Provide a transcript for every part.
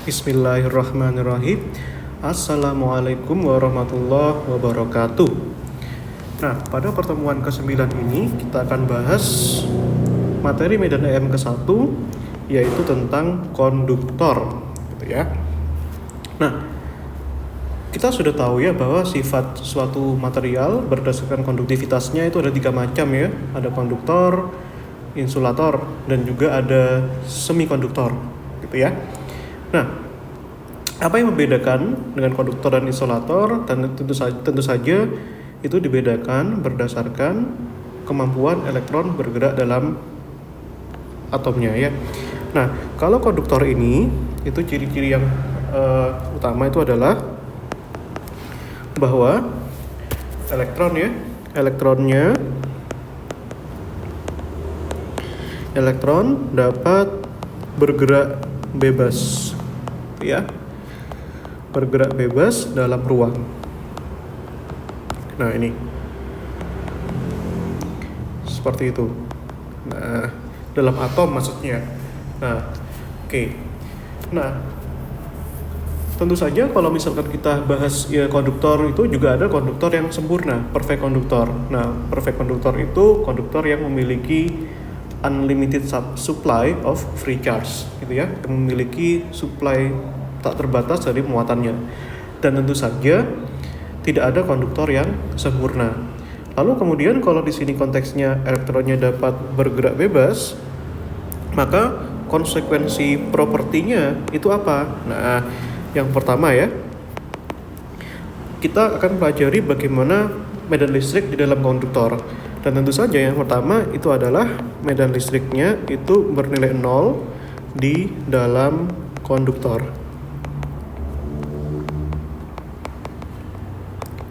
Bismillahirrahmanirrahim. Assalamualaikum warahmatullahi wabarakatuh. Nah, pada pertemuan ke-9 ini kita akan bahas materi medan EM ke-1, yaitu tentang konduktor, gitu ya. Nah, kita sudah tahu ya bahwa sifat suatu material berdasarkan konduktivitasnya itu ada 3 macam ya. Ada konduktor, insulator, dan juga ada semikonduktor, gitu ya. Nah, apa yang membedakan dengan konduktor dan insulator? Dan tentu saja itu dibedakan berdasarkan kemampuan elektron bergerak dalam atomnya ya. Nah, kalau konduktor ini itu ciri-ciri yang utama itu adalah bahwa elektron dapat bergerak bebas ya, bergerak bebas dalam ruang. Nah, ini seperti itu. Nah, dalam atom maksudnya. Nah, oke. Nah, tentu saja kalau misalkan kita bahas ya konduktor, itu juga ada konduktor yang sempurna, perfect konduktor. Nah, perfect konduktor itu konduktor yang memiliki unlimited supply of free charge, gitu ya, yang memiliki supply tak terbatas dari muatannya. Dan tentu saja tidak ada konduktor yang sempurna. Lalu kemudian kalau di sini konteksnya elektronnya dapat bergerak bebas, maka konsekuensi propertinya itu apa? Nah, yang pertama ya, kita akan pelajari bagaimana medan listrik di dalam konduktor. Dan tentu saja yang pertama itu adalah medan listriknya itu bernilai 0 di dalam konduktor.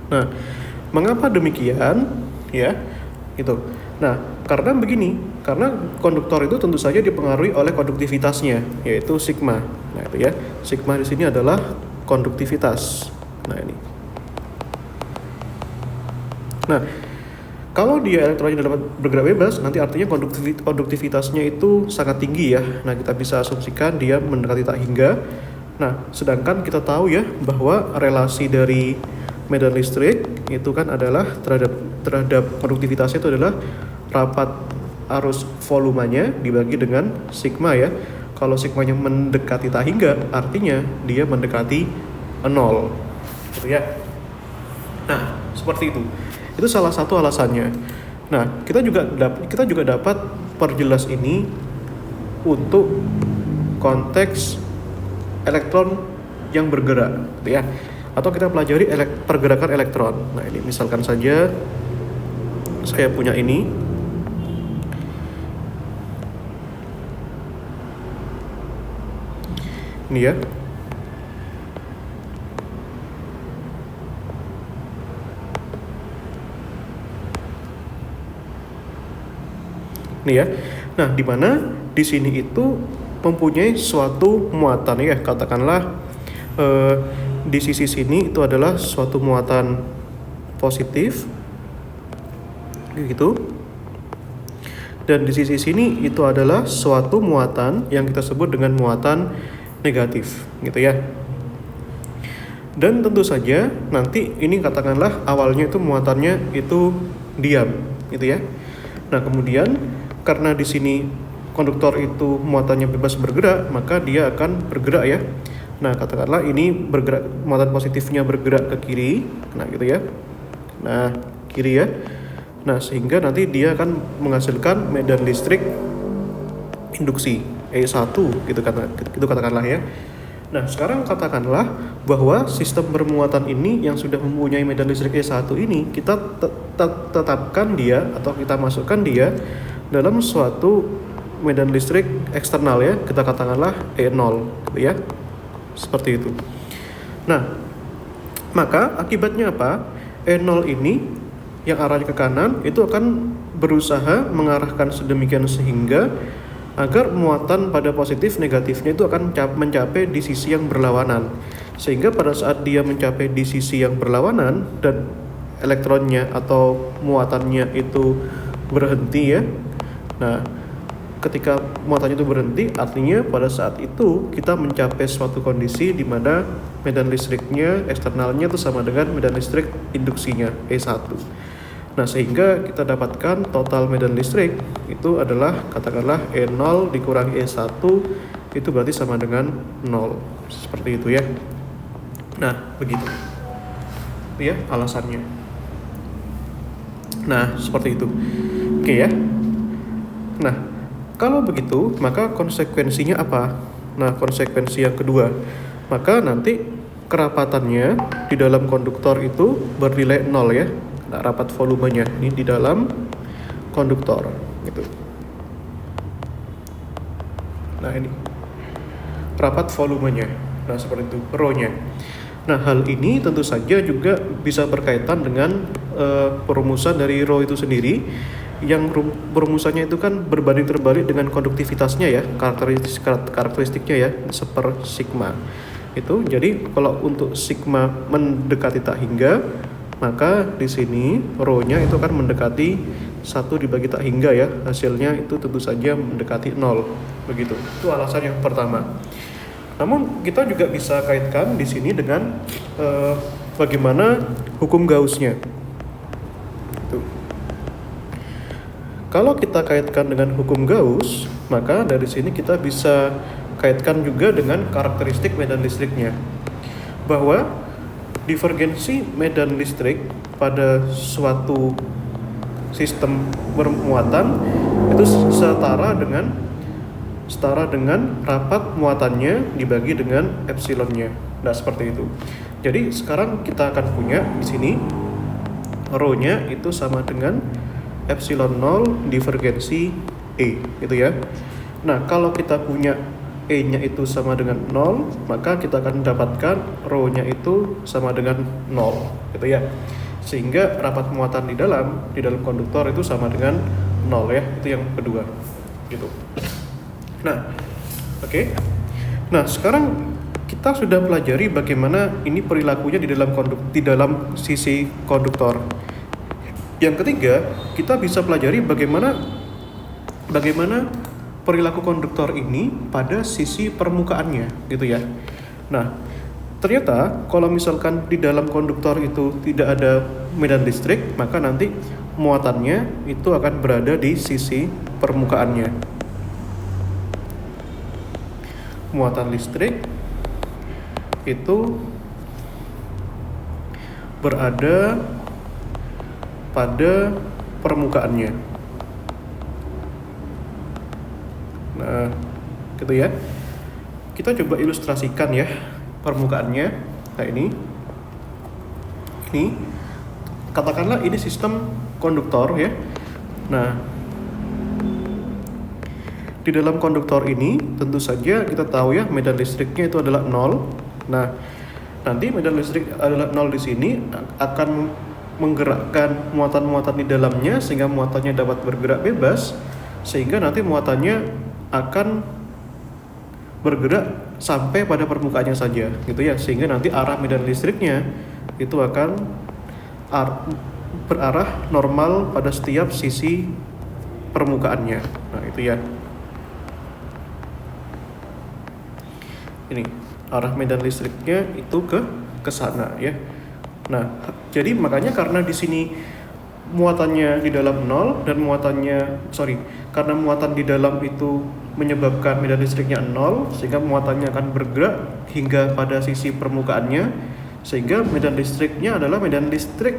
Nah, mengapa demikian? Ya, gitu. Nah, karena begini, karena konduktor itu tentu saja dipengaruhi oleh konduktivitasnya, yaitu sigma. Nah, itu ya, sigma di sini adalah konduktivitas. Nah, ini. Nah, kalau dia elektronnya dapat bergerak bebas, nanti artinya konduktivitasnya itu sangat tinggi ya. Nah, kita bisa asumsikan dia mendekati tak hingga. Nah, sedangkan kita tahu ya bahwa relasi dari medan listrik itu kan adalah terhadap konduktivitasnya itu adalah rapat arus volumenya dibagi dengan sigma ya. Kalau sigmanya mendekati tak hingga, artinya dia mendekati 0, gitu ya. Nah, seperti itu. Itu salah satu alasannya. Nah, kita juga dapat perjelas ini untuk konteks elektron yang bergerak, gitu ya. Atau kita pelajari pergerakan elektron. Nah, ini misalkan saja saya punya ini. Ini ya. Nih ya. Nah, di mana di sini itu mempunyai suatu muatan ya, katakanlah di sisi sini itu adalah suatu muatan positif gitu. Dan di sisi sini itu adalah suatu muatan yang kita sebut dengan muatan negatif, gitu ya. Dan tentu saja nanti ini katakanlah awalnya itu muatannya itu diam, gitu ya. Nah, kemudian karena di sini konduktor itu muatannya bebas bergerak, maka dia akan bergerak ya. Nah, katakanlah ini bergerak, muatan positifnya bergerak ke kiri, nah gitu ya. Nah, kiri ya. Nah, sehingga nanti dia akan menghasilkan medan listrik induksi E1 gitu katakanlah ya. Nah, sekarang katakanlah bahwa sistem bermuatan ini yang sudah mempunyai medan listrik E1 ini kita tetapkan dia atau kita masukkan dia dalam suatu medan listrik eksternal ya, kita katakanlah E0 gitu ya. Seperti itu. Nah, maka akibatnya apa? E0 ini yang arahnya ke kanan itu akan berusaha mengarahkan sedemikian sehingga agar muatan pada positif negatifnya itu akan mencapai di sisi yang berlawanan. Sehingga pada saat dia mencapai di sisi yang berlawanan dan elektronnya atau muatannya itu berhenti ya. Nah, ketika muatannya itu berhenti, artinya pada saat itu kita mencapai suatu kondisi di mana medan listriknya eksternalnya itu sama dengan medan listrik induksinya E1. Nah, sehingga kita dapatkan total medan listrik itu adalah katakanlah E0 dikurangi E1 itu berarti sama dengan 0. Seperti itu ya. Nah, begitu. Itu ya alasannya. Nah, seperti itu. Oke ya. Nah, kalau begitu, maka konsekuensinya apa? Nah, konsekuensi yang kedua, maka nanti kerapatannya di dalam konduktor itu bernilai 0 ya. Nah, rapat volumenya ini di dalam konduktor gitu. Nah, ini rapat volumenya. Nah, seperti itu, rho-nya. Nah, hal ini tentu saja juga bisa berkaitan dengan perumusan dari rho itu sendiri, yang perumusannya itu kan berbanding terbalik dengan konduktivitasnya ya, karakteristiknya ya, seper sigma. Itu jadi kalau untuk sigma mendekati tak hingga, maka di sini rho-nya itu akan mendekati 1 dibagi tak hingga ya, hasilnya itu tentu saja mendekati 0. Begitu. Itu alasan yang pertama. Namun kita juga bisa kaitkan di sini dengan bagaimana hukum Gauss-nya. Kalau kita kaitkan dengan hukum Gauss, maka dari sini kita bisa kaitkan juga dengan karakteristik medan listriknya. Bahwa divergensi medan listrik pada suatu sistem bermuatan itu setara dengan rapat muatannya dibagi dengan epsilonnya. Nah, seperti itu. Jadi sekarang kita akan punya di sini rho-nya itu sama dengan epsilon 0 divergensi E, gitu ya. Nah, kalau kita punya E-nya itu sama dengan 0, maka kita akan mendapatkan rho-nya itu sama dengan 0, gitu ya. Sehingga rapat muatan di dalam konduktor itu sama dengan 0 ya. Itu yang kedua, gitu. Nah, oke. Nah, sekarang kita sudah pelajari bagaimana ini perilakunya di dalam sisi konduktor. Yang ketiga, kita bisa pelajari bagaimana perilaku konduktor ini pada sisi permukaannya, gitu ya. Nah, ternyata kalau misalkan di dalam konduktor itu tidak ada medan listrik, maka nanti muatannya itu akan berada di sisi permukaannya. Muatan listrik itu berada pada permukaannya. Nah, gitu ya. Kita coba ilustrasikan ya permukaannya. Nah, ini katakanlah ini sistem konduktor ya. Nah, di dalam konduktor ini tentu saja kita tahu ya medan listriknya itu adalah 0. Nah, nanti medan listrik adalah 0 di sini akan menggerakkan muatan-muatan di dalamnya sehingga muatannya dapat bergerak bebas, sehingga nanti muatannya akan bergerak sampai pada permukaannya saja, gitu ya, sehingga nanti arah medan listriknya itu akan berarah normal pada setiap sisi permukaannya. Nah, itu ya. Ini arah medan listriknya itu ke sana ya. Nah, jadi makanya karena di sini muatannya di dalam 0 dan karena muatan di dalam itu menyebabkan medan listriknya 0, sehingga muatannya akan bergerak hingga pada sisi permukaannya, sehingga medan listriknya adalah medan listrik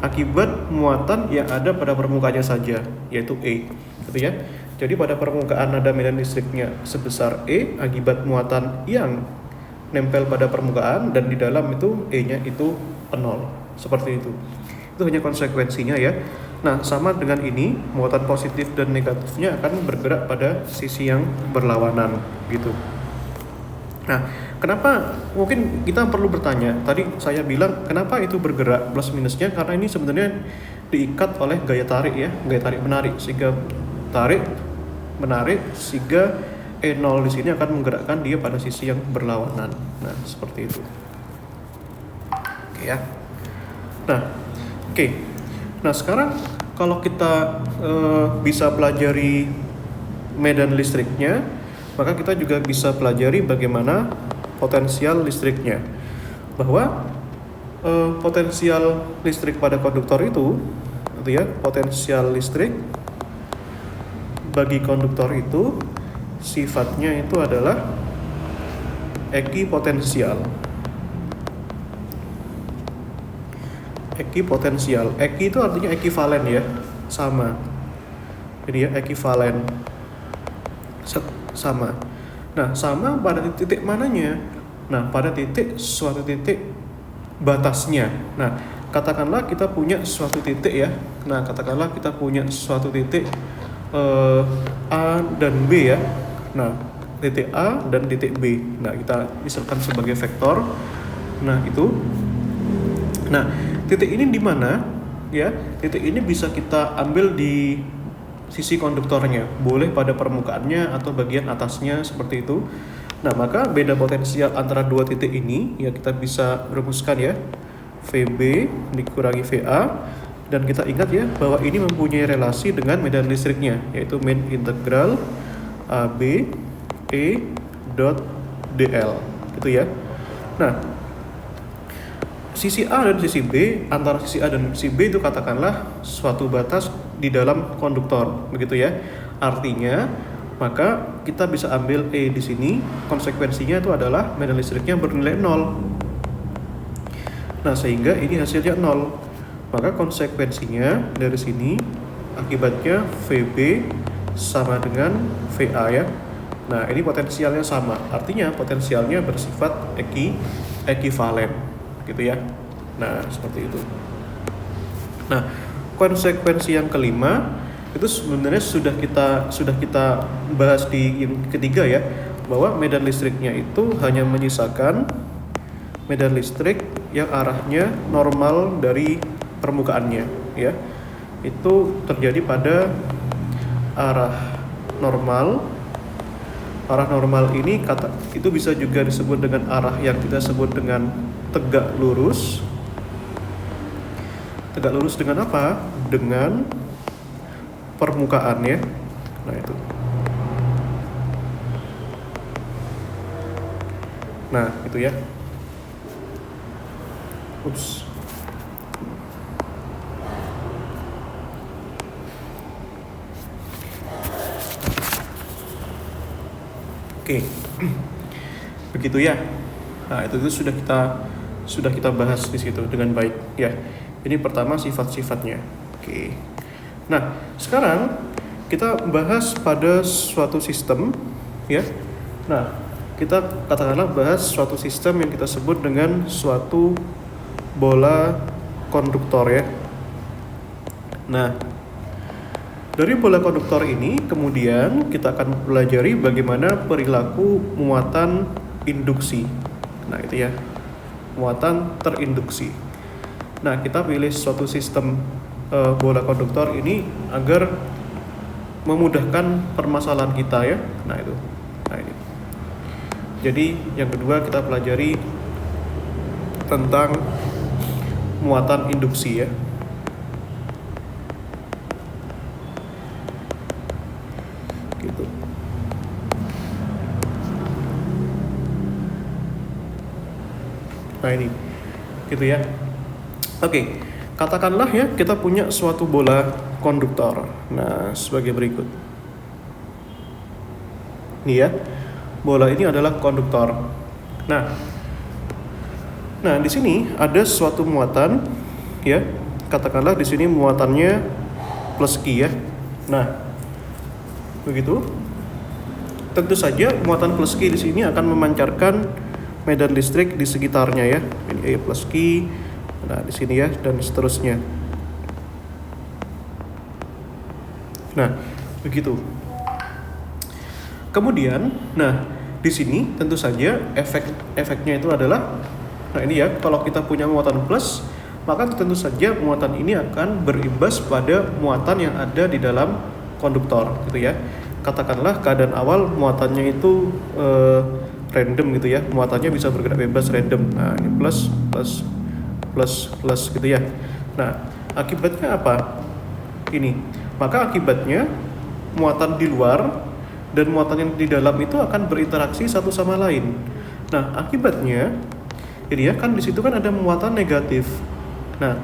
akibat muatan yang ada pada permukaannya saja, yaitu E, gitu ya. Jadi pada permukaan ada medan listriknya sebesar E akibat muatan yang nempel pada permukaan, dan di dalam itu E-nya itu 0, seperti itu. Itu hanya konsekuensinya ya. Nah, sama dengan ini, muatan positif dan negatifnya akan bergerak pada sisi yang berlawanan, gitu. Nah, kenapa? Mungkin kita perlu bertanya. Tadi saya bilang kenapa itu bergerak plus minusnya, karena ini sebenarnya diikat oleh gaya tarik ya, gaya tarik menarik, sehingga menarik sehingga E0 di sini akan menggerakkan dia pada sisi yang berlawanan. Nah, seperti itu. Oke ya. Nah, oke. Nah, sekarang kalau kita bisa pelajari medan listriknya, maka kita juga bisa pelajari bagaimana potensial listriknya. Bahwa potensial listrik pada konduktor itu ya, potensial listrik bagi konduktor itu sifatnya itu adalah ekipotensial. Ekipotensial. Eki itu artinya ekivalen ya, sama. Jadi ya ekivalen, sama. Nah, sama pada titik mananya? Nah, pada suatu titik batasnya. Nah, katakanlah kita punya suatu titik ya. Nah, katakanlah kita punya suatu titik A dan B ya. Nah, titik A dan titik B. Nah, kita misalkan sebagai vektor. Nah, itu. Nah, titik ini di mana? Ya, titik ini bisa kita ambil di sisi konduktornya, boleh pada permukaannya atau bagian atasnya seperti itu. Nah, maka beda potensial antara dua titik ini ya kita bisa rumuskan ya, VB dikurangi VA, dan kita ingat ya bahwa ini mempunyai relasi dengan medan listriknya, yaitu main integral AB E dot DL gitu ya. Nah, sisi A dan sisi B, antara sisi A dan sisi B itu katakanlah suatu batas di dalam konduktor, begitu ya. Artinya, maka kita bisa ambil E di sini, konsekuensinya itu adalah medan listriknya bernilai 0. Nah, sehingga ini hasilnya 0. Maka konsekuensinya dari sini, akibatnya VB sama dengan VA ya. Nah, ini potensialnya sama, artinya potensialnya bersifat ekivalen. Gitu ya. Nah, seperti itu. Nah, konsekuensi yang kelima itu sebenarnya sudah kita bahas di yang ketiga ya, bahwa medan listriknya itu hanya menyisakan medan listrik yang arahnya normal dari permukaannya ya. Itu terjadi pada arah normal. Arah normal ini itu bisa juga disebut dengan arah yang kita sebut dengan tegak lurus. Tegak lurus dengan apa? Dengan permukaan ya. Nah, itu. Nah, itu ya. Ups. Oke. Begitu ya. Nah, itu sudah kita bahas di situ dengan baik ya. Ini pertama sifat-sifatnya. Oke. Nah, sekarang kita bahas pada suatu sistem ya. Nah, kita katakanlah bahas suatu sistem yang kita sebut dengan suatu bola konduktor ya. Nah, dari bola konduktor ini kemudian kita akan pelajari bagaimana perilaku muatan induksi. Nah, itu ya. Muatan terinduksi. Nah, kita pilih suatu sistem bola konduktor ini agar memudahkan permasalahan kita ya. Nah, itu. Nah, ini. Jadi, yang kedua kita pelajari tentang muatan induksi ya. Gitu. Nah, ini. Gitu ya. Oke, katakanlah ya kita punya suatu bola konduktor. Nah, sebagai berikut. Ini ya, bola ini adalah konduktor. Nah, di sini ada suatu muatan, ya. Katakanlah di sini muatannya plus Q ya. Nah, begitu. Tentu saja muatan plus Q di sini akan memancarkan medan listrik di sekitarnya ya. Ini E plus Q. Nah, di sini ya, dan seterusnya. Nah, begitu. Kemudian, di sini tentu saja efeknya itu adalah, nah ini ya, kalau kita punya muatan plus, maka tentu saja muatan ini akan berimbas pada muatan yang ada di dalam konduktor, gitu ya. Katakanlah keadaan awal muatannya itu random gitu ya, muatannya bisa bergerak bebas random. Nah, ini plus gitu ya. Nah, akibatnya apa? Ini. Maka akibatnya muatan di luar dan muatan yang di dalam itu akan berinteraksi satu sama lain. Nah, akibatnya ini ya kan di situ kan ada muatan negatif. Nah,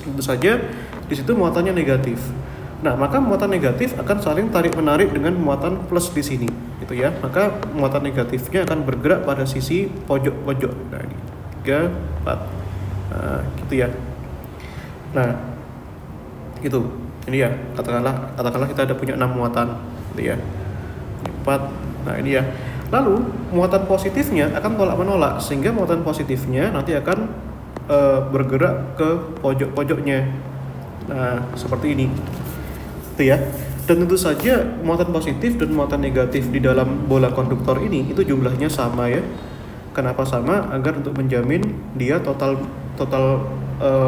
tentu saja di situ muatannya negatif. Nah, maka muatan negatif akan saling tarik-menarik dengan muatan plus di sini, gitu ya. Maka muatan negatifnya akan bergerak pada sisi pojok-pojok. Nah, ini 3, 4. Nah, gitu ya. Nah, gitu. Ini ya, katakanlah kita ada punya 6 muatan, gitu ya. 4. Nah, ini ya. Lalu, muatan positifnya akan tolak-menolak, sehingga muatan positifnya nanti akan bergerak ke pojok-pojoknya. Nah, seperti ini. Itu ya. Dan tentu saja muatan positif dan muatan negatif di dalam bola konduktor ini itu jumlahnya sama ya. Kenapa sama? Agar untuk menjamin dia total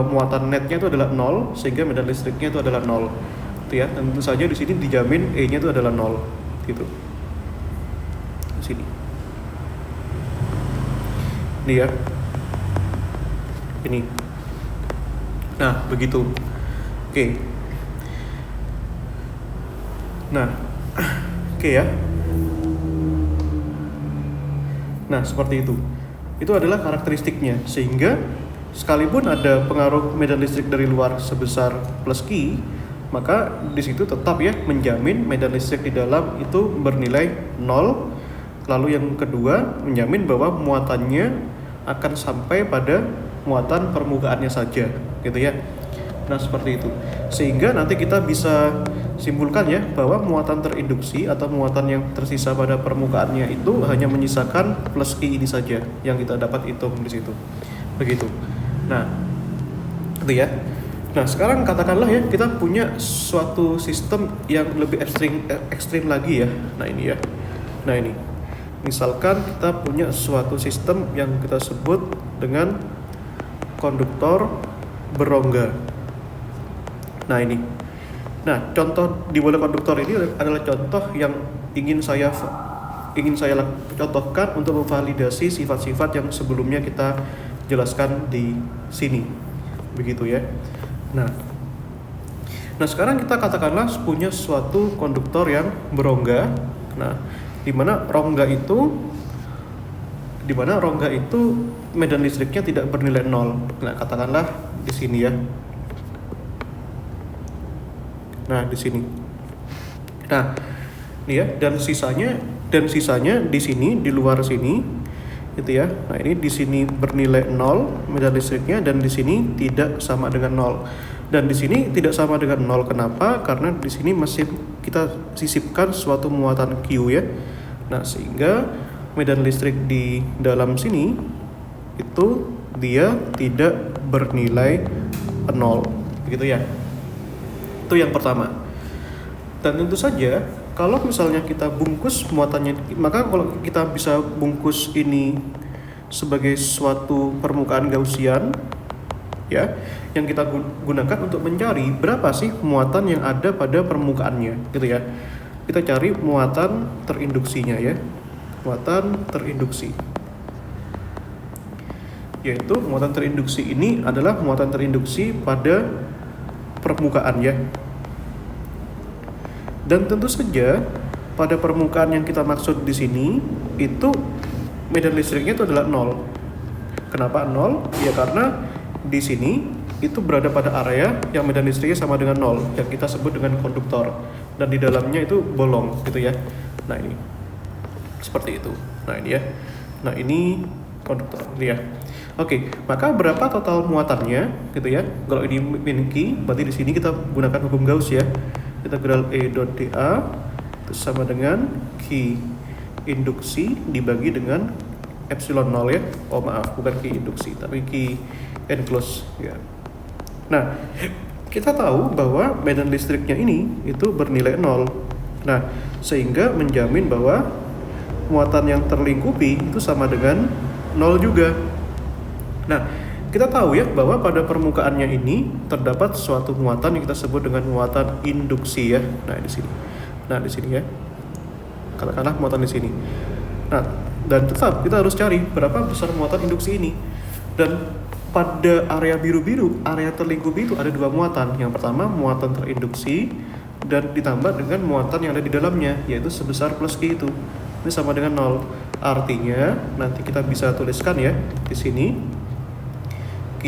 muatan netnya itu adalah 0, sehingga medan listriknya itu adalah 0. Itu ya. Dan tentu saja di sini dijamin E-nya itu adalah 0 gitu. Di sini. Ini ya. Ini. Nah, begitu. Oke. Nah, oke ya. Nah, seperti itu. Itu adalah karakteristiknya, sehingga sekalipun ada pengaruh medan listrik dari luar sebesar plus Q, maka di situ tetap ya menjamin medan listrik di dalam itu bernilai 0. Lalu yang kedua, menjamin bahwa muatannya akan sampai pada muatan permukaannya saja, gitu ya. Nah, seperti itu. Sehingga nanti kita bisa simpulkan ya bahwa muatan terinduksi atau muatan yang tersisa pada permukaannya itu hanya menyisakan plus Q ini saja yang kita dapat hitung di situ. Begitu. Nah, itu ya. Nah, sekarang katakanlah ya kita punya suatu sistem yang lebih ekstrim lagi ya. Nah, ini ya. Nah, ini. Misalkan kita punya suatu sistem yang kita sebut dengan konduktor berongga. Nah, ini. Nah, contoh di bola konduktor ini adalah contoh yang ingin saya contohkan untuk memvalidasi sifat-sifat yang sebelumnya kita jelaskan di sini. Begitu ya. Nah, sekarang kita katakanlah punya suatu konduktor yang berongga. Nah, di mana rongga itu medan listriknya tidak bernilai 0. Nah, katakanlah di sini ya. Nah, di sini. Nah, ini ya, dan sisanya di sini, di luar sini, gitu ya. Nah, ini di sini bernilai 0 medan listriknya, dan di sini tidak sama dengan 0. Dan di sini tidak sama dengan 0. Kenapa? Karena di sini masih kita sisipkan suatu muatan Q ya. Nah, sehingga medan listrik di dalam sini itu dia tidak bernilai 0. Begitu ya. Itu yang pertama. Dan tentu saja kalau misalnya kita bungkus muatannya, maka kalau kita bisa bungkus ini sebagai suatu permukaan Gaussian ya, yang kita gunakan untuk mencari berapa sih muatan yang ada pada permukaannya gitu ya. Kita cari muatan terinduksinya ya. Muatan terinduksi. Yaitu muatan terinduksi ini adalah muatan terinduksi pada permukaan ya. Dan tentu saja pada permukaan yang kita maksud di sini itu medan listriknya itu adalah 0. Kenapa 0? Ya karena di sini itu berada pada area yang medan listriknya sama dengan 0, yang kita sebut dengan konduktor, dan di dalamnya itu bolong gitu ya. Nah, ini seperti itu. Nah, ini ya. Nah, ini konduktor ini ya. Oke, maka berapa total muatannya gitu ya? Kalau ini min Q, berarti di sini kita gunakan hukum Gauss ya. Integral E dot dA itu sama dengan Q induksi dibagi dengan epsilon 0 ya. Oh maaf, bukan Q induksi, tapi Q enclose ya. Nah, kita tahu bahwa medan listriknya ini itu bernilai 0. Nah, sehingga menjamin bahwa muatan yang terlingkupi itu sama dengan 0 juga. Nah, kita tahu ya bahwa pada permukaannya ini terdapat suatu muatan yang kita sebut dengan muatan induksi ya. Nah, di sini. Nah, di sini ya. Katakanlah muatan di sini. Nah, dan tetap kita harus cari berapa besar muatan induksi ini. Dan pada area biru-biru, area terlingkupi itu ada dua muatan. Yang pertama muatan terinduksi, dan ditambah dengan muatan yang ada di dalamnya, yaitu sebesar plus Q itu. Ini sama dengan 0. Artinya nanti kita bisa tuliskan ya di sini Q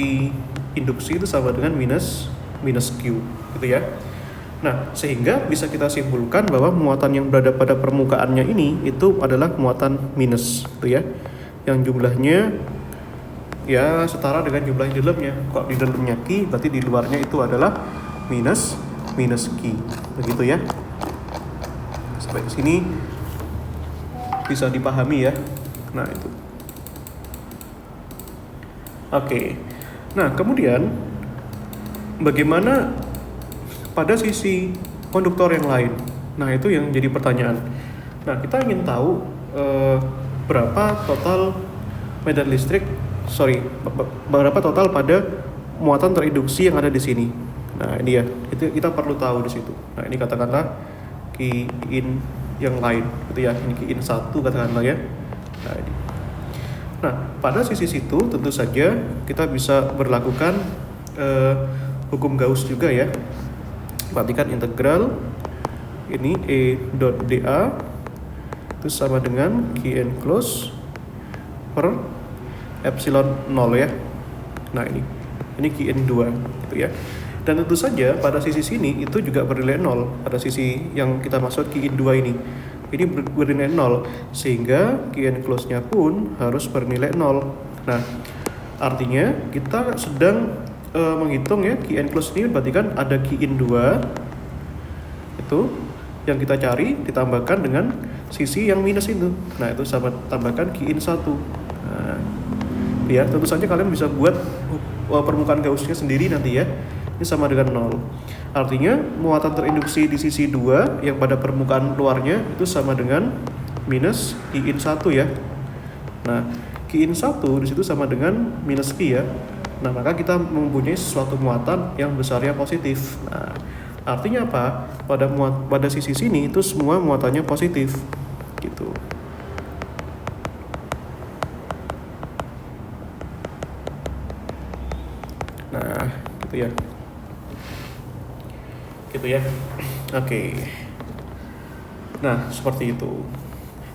induksi itu sama dengan minus Q gitu ya. Nah, sehingga bisa kita simpulkan bahwa muatan yang berada pada permukaannya ini itu adalah muatan minus gitu ya. Yang jumlahnya ya setara dengan jumlah di dalamnya. Kalau di dalamnya Q, berarti di luarnya itu adalah minus Q. Begitu ya. Sampai sini bisa dipahami ya. Nah, itu. Oke. Nah, kemudian bagaimana pada sisi konduktor yang lain? Nah, itu yang jadi pertanyaan. Nah, kita ingin tahu berapa total medan listrik, berapa total pada muatan terinduksi yang ada di sini. Nah, ini ya, itu kita perlu tahu di situ. Nah, ini katakanlah Q in yang lain, gitu ya. Ini Q in 1 katakanlah ya. Nah, ini. Nah, pada sisi situ tentu saja kita bisa berlakukan hukum Gauss juga ya. Perhatikan integral ini E dot dA itu sama dengan Qn close per epsilon 0 ya. Nah, ini Qn 2 gitu ya. Dan tentu saja pada sisi sini itu juga bernilai 0 pada sisi yang kita maksud Qn 2 ini. Ini bernilai 0 sehingga Qn close-nya pun harus bernilai 0. Nah, artinya kita sedang menghitung ya Qn close ini, berarti kan ada Qn 2 itu yang kita cari ditambahkan dengan sisi yang minus itu. Nah, itu sama tambahkan Qn 1. Nah, ya tentu saja kalian bisa buat permukaan Gauss-nya sendiri nanti ya. Ini sama dengan 0. Artinya muatan terinduksi di sisi 2 yang pada permukaan luarnya itu sama dengan minus Qn 1 ya. Nah, Qn 1 di situ sama dengan minus Q ya. Nah, maka kita mempunyai suatu muatan yang besarnya positif. Nah, artinya apa? Pada sisi sini itu semua muatannya positif. Gitu. Nah, gitu ya. Gitu ya. Oke. Nah, seperti itu.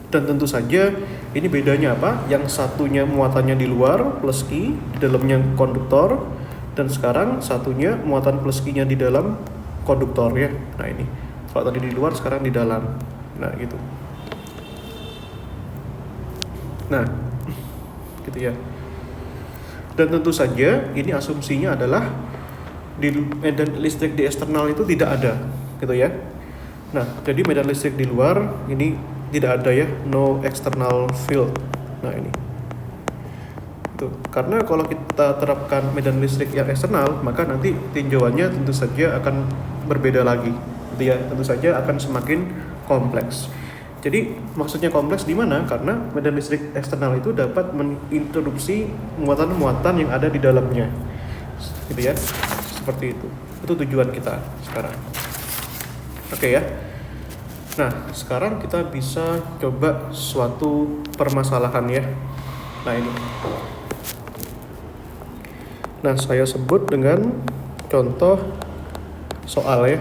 Dan tentu saja ini bedanya apa? Yang satunya muatannya di luar plus Q, di dalamnya konduktor, dan sekarang satunya muatan plus Q-nya di dalam konduktor ya. Nah, ini. Kalau tadi di luar, sekarang di dalam. Nah, gitu. Nah, gitu ya. Dan tentu saja ini asumsinya adalah di medan listrik di eksternal itu tidak ada, gitu ya. Nah, jadi medan listrik di luar ini tidak ada ya, no external field. Nah, ini itu karena kalau kita terapkan medan listrik yang eksternal, maka nanti tinjauannya tentu saja akan berbeda lagi, gitu ya. Tentu saja akan semakin kompleks. Jadi maksudnya kompleks di mana? Karena medan listrik eksternal itu dapat mengintroduksi muatan-muatan yang ada di dalamnya, gitu ya. Seperti itu. Itu tujuan kita sekarang. Oke ya. Nah, sekarang kita bisa coba suatu permasalahan ya. Nah, ini. Nah, saya sebut dengan contoh soal ya.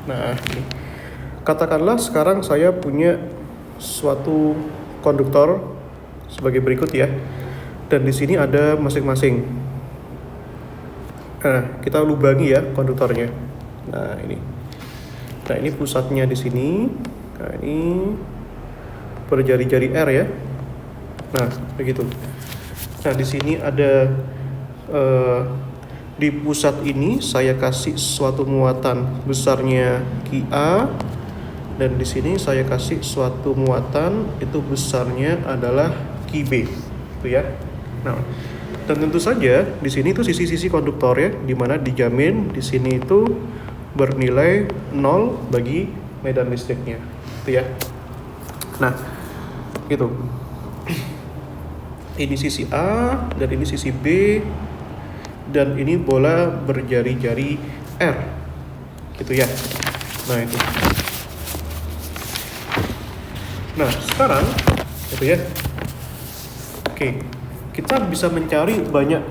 Nah, ini. Katakanlah sekarang saya punya suatu konduktor sebagai berikut ya. Dan di sini ada masing-masing. Nah, kita lubangi ya konduktornya. Nah, ini. Nah, ini pusatnya di sini. Nah, ini berjari-jari R ya. Nah, begitu. Nah, di sini ada di pusat ini saya kasih suatu muatan besarnya QA, dan di sini saya kasih suatu muatan itu besarnya adalah QB, gitu ya. Nah, dan tentu saja di sini itu sisi-sisi konduktor ya, di mana dijamin di sini itu bernilai 0 bagi medan listriknya, gitu ya. Nah, gitu. Ini sisi A dan ini sisi B, dan ini bola berjari-jari R, gitu ya. Nah, itu. Nah, sekarang gitu ya. Oke, kita bisa mencari banyak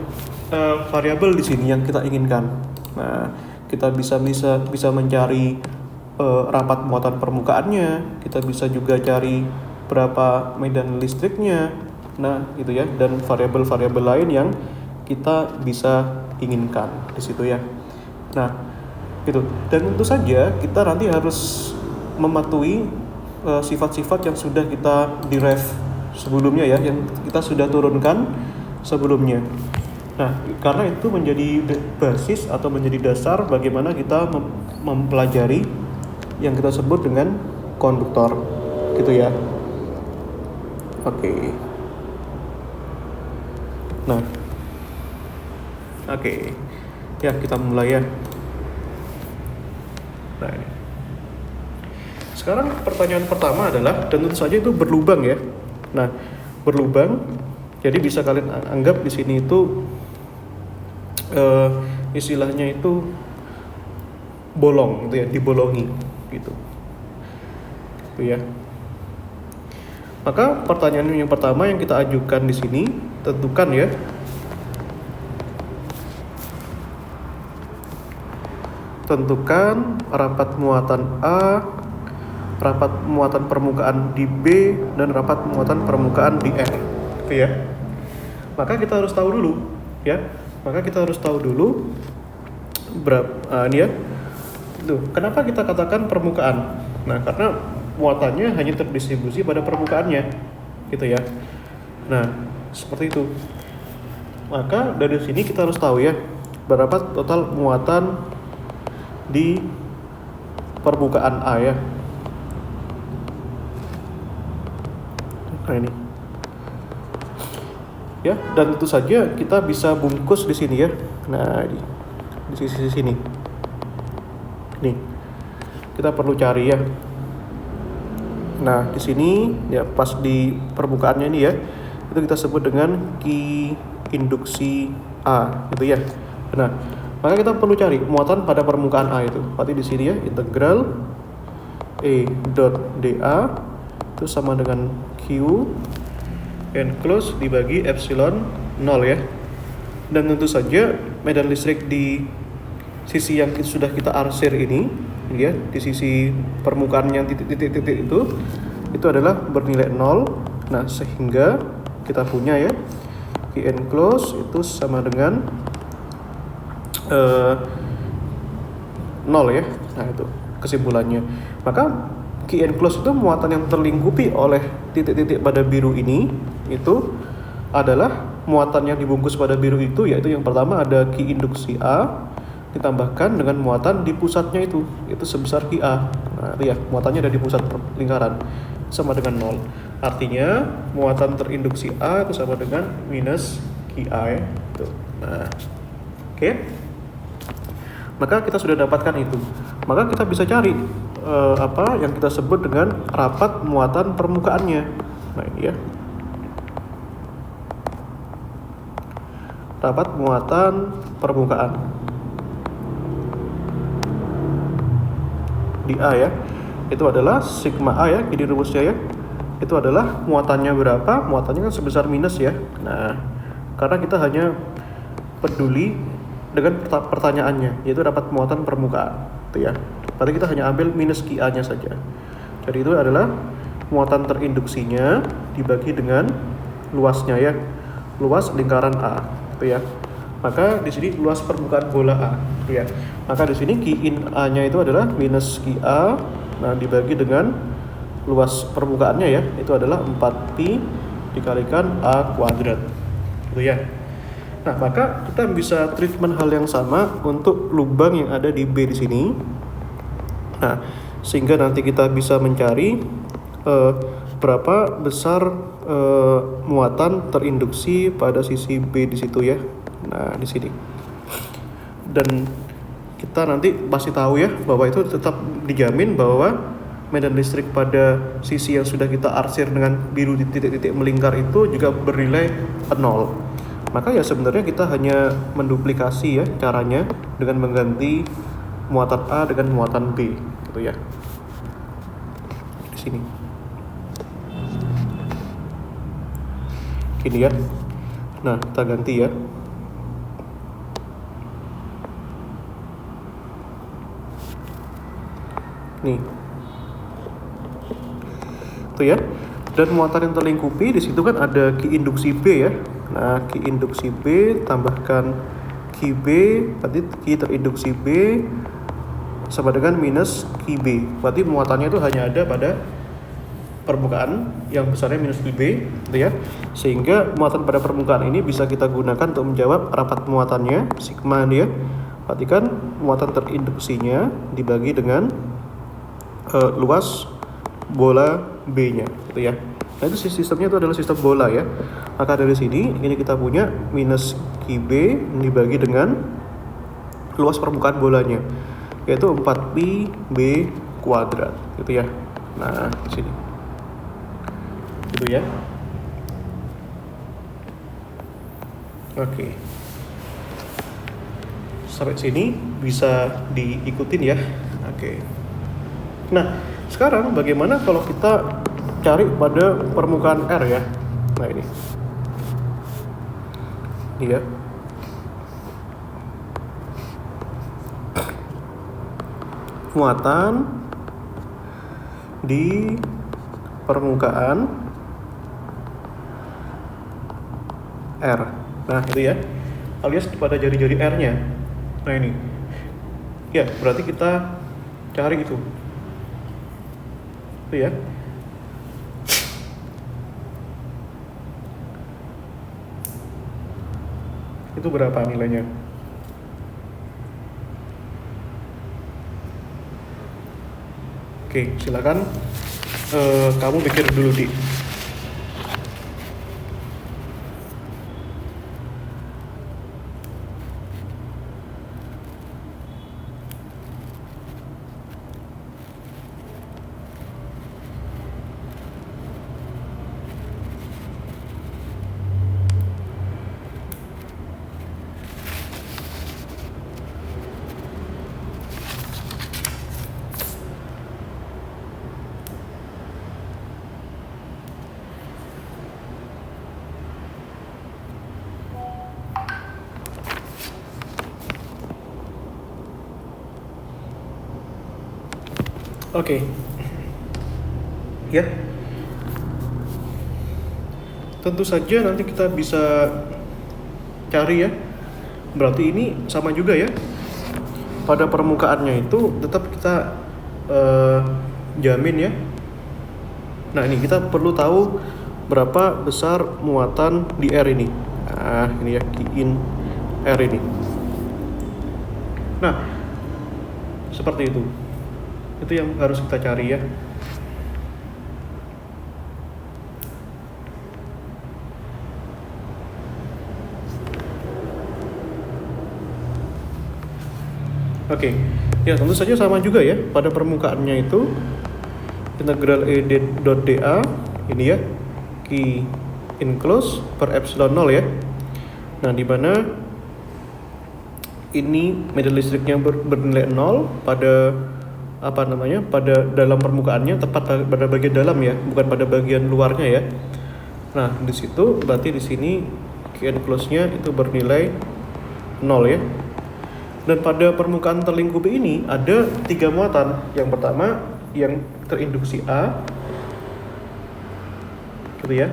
variabel di sini yang kita inginkan. Nah, kita bisa mencari rapat muatan permukaannya, kita bisa juga cari berapa medan listriknya, nah gitu ya, dan variabel-variabel lain yang kita bisa inginkan di situ ya. Nah gitu, dan tentu saja kita nanti harus mematuhi sifat-sifat yang sudah kita derive sebelumnya ya, yang kita sudah turunkan sebelumnya. Nah, karena itu menjadi basis atau menjadi dasar bagaimana kita mempelajari yang kita sebut dengan konduktor, gitu ya. Oke. Nah, oke. Ya, kita mulai ya. Nah, ini. Sekarang pertanyaan pertama adalah, dan tentu saja itu berlubang ya. Nah, berlubang, jadi bisa kalian anggap di sini itu istilahnya itu bolong gitu ya, dibolongi gitu. Itu ya. Maka pertanyaan yang pertama yang kita ajukan di sini, tentukan ya. Tentukan rapat muatan A, rapat muatan permukaan di B, dan rapat muatan permukaan di F. Itu ya. Maka kita harus tahu dulu ya. Maka kita harus tahu dulu berapa ini ya. Tuh, kenapa kita katakan permukaan? Nah, karena muatannya hanya terdistribusi pada permukaannya. Gitu ya. Nah, seperti itu. Maka dari sini kita harus tahu ya, berapa total muatan di permukaan A ya. Nah, ini. Ya, dan tentu saja kita bisa bungkus di sini ya. Nah, di sisi sini. Nih. Kita perlu cari ya. Nah, di sini ya pas di permukaannya ini ya, itu kita sebut dengan Ki induksi A, gitu ya. Nah, maka kita perlu cari muatan pada permukaan A itu. Berarti di sini ya, integral E dot dA itu sama dengan Q enclose dibagi epsilon 0 ya. Dan tentu saja medan listrik di sisi yang sudah kita arsir ini ya, di sisi permukaan yang titik-titik itu adalah bernilai 0. Nah, sehingga kita punya ya Q enclose itu sama dengan 0 ya. Nah, itu kesimpulannya. Maka Q enclose itu muatan yang terlingkupi oleh titik-titik pada biru ini itu adalah muatan yang dibungkus pada biru itu, yaitu yang pertama ada Q induksi A ditambahkan dengan muatan di pusatnya itu sebesar QA. Nah, itu ya, muatannya ada di pusat lingkaran sama dengan 0. Artinya muatan terinduksi A itu sama dengan minus QA ya. Tuh. Nah, oke. Maka kita sudah dapatkan itu. Maka kita bisa cari apa yang kita sebut dengan rapat muatan permukaannya. Nah, ini ya. Rapat muatan permukaan di A ya, itu adalah sigma A ya, ini rumusnya ya, itu adalah muatannya berapa, muatannya kan sebesar minus ya. Nah, karena kita hanya peduli dengan pertanyaannya, yaitu dapat muatan permukaan itu ya, berarti kita hanya ambil minus QA nya saja. Jadi itu adalah muatan terinduksinya dibagi dengan luasnya ya, luas lingkaran A itu ya. Maka di sini luas permukaan bola A, ya. Maka di sini Q in A-nya itu adalah minus QA, nah dibagi dengan luas permukaannya ya, itu adalah 4pi dikalikan A kuadrat, gitu ya. Nah, maka kita bisa treatment hal yang sama untuk lubang yang ada di B di sini. Nah, sehingga nanti kita bisa mencari berapa besar muatan terinduksi pada sisi B di situ ya. Nah, di sini. Dan kita nanti pasti tahu ya bahwa itu tetap dijamin bahwa medan listrik pada sisi yang sudah kita arsir dengan biru di titik-titik melingkar itu juga bernilai 0. Maka ya sebenarnya kita hanya menduplikasi ya caranya dengan mengganti muatan A dengan muatan B gitu ya. Di sini. Gini ya. Nah, kita ganti ya. nih. Tuh ya. Dan muatan yang terlingkupi di situ kan ada Ki induksi B ya. Nah, Ki induksi B tambahkan Ki B, berarti Ki terinduksi B sama dengan minus Ki B. Berarti muatannya itu hanya ada pada permukaan yang besarnya minus Ki B, gitu ya. Sehingga muatan pada permukaan ini bisa kita gunakan untuk menjawab rapat muatannya sigma dia. Perhatikan muatan terinduksinya dibagi dengan luas bola B-nya, gitu ya. Nah, itu sistemnya itu adalah sistem bola ya. Maka dari sini ini kita punya minus QB dibagi dengan luas permukaan bolanya, yaitu 4pi B kuadrat, gitu ya. Nah, sini. Gitu ya. Oke. Sampai sini bisa diikutin ya. Oke. Nah, sekarang bagaimana kalau kita cari pada permukaan R ya? Nah, ini ya. Muatan di permukaan R. Nah, itu ya. Alias pada jari-jari R-nya. Nah, ini. Ya, berarti kita cari itu. Itu ya. Itu berapa nilainya? Oke, silakan kamu pikir dulu di. Oke. Ya. Tentu saja nanti kita bisa cari ya. Berarti ini sama juga ya. Pada permukaannya itu tetap kita jamin ya. Nah, ini kita perlu tahu berapa besar muatan di R ini. Nah, ini ya, Ki in R ini. Nah, seperti itu. Itu yang harus kita cari ya. Oke, ya tentu saja sama juga ya. Pada permukaannya itu integral dot dA ini ya, Ki enclosed per epsilon 0 ya. Nah, di mana ini medan listriknya bernilai 0 pada pada dalam permukaannya, tepat pada bagian dalam ya, bukan pada bagian luarnya ya. Nah, di situ berarti di sini Ki enclosed-nya itu bernilai 0 ya. Dan pada permukaan terlingkupi ini ada 3 muatan. Yang pertama yang terinduksi A, gitu ya,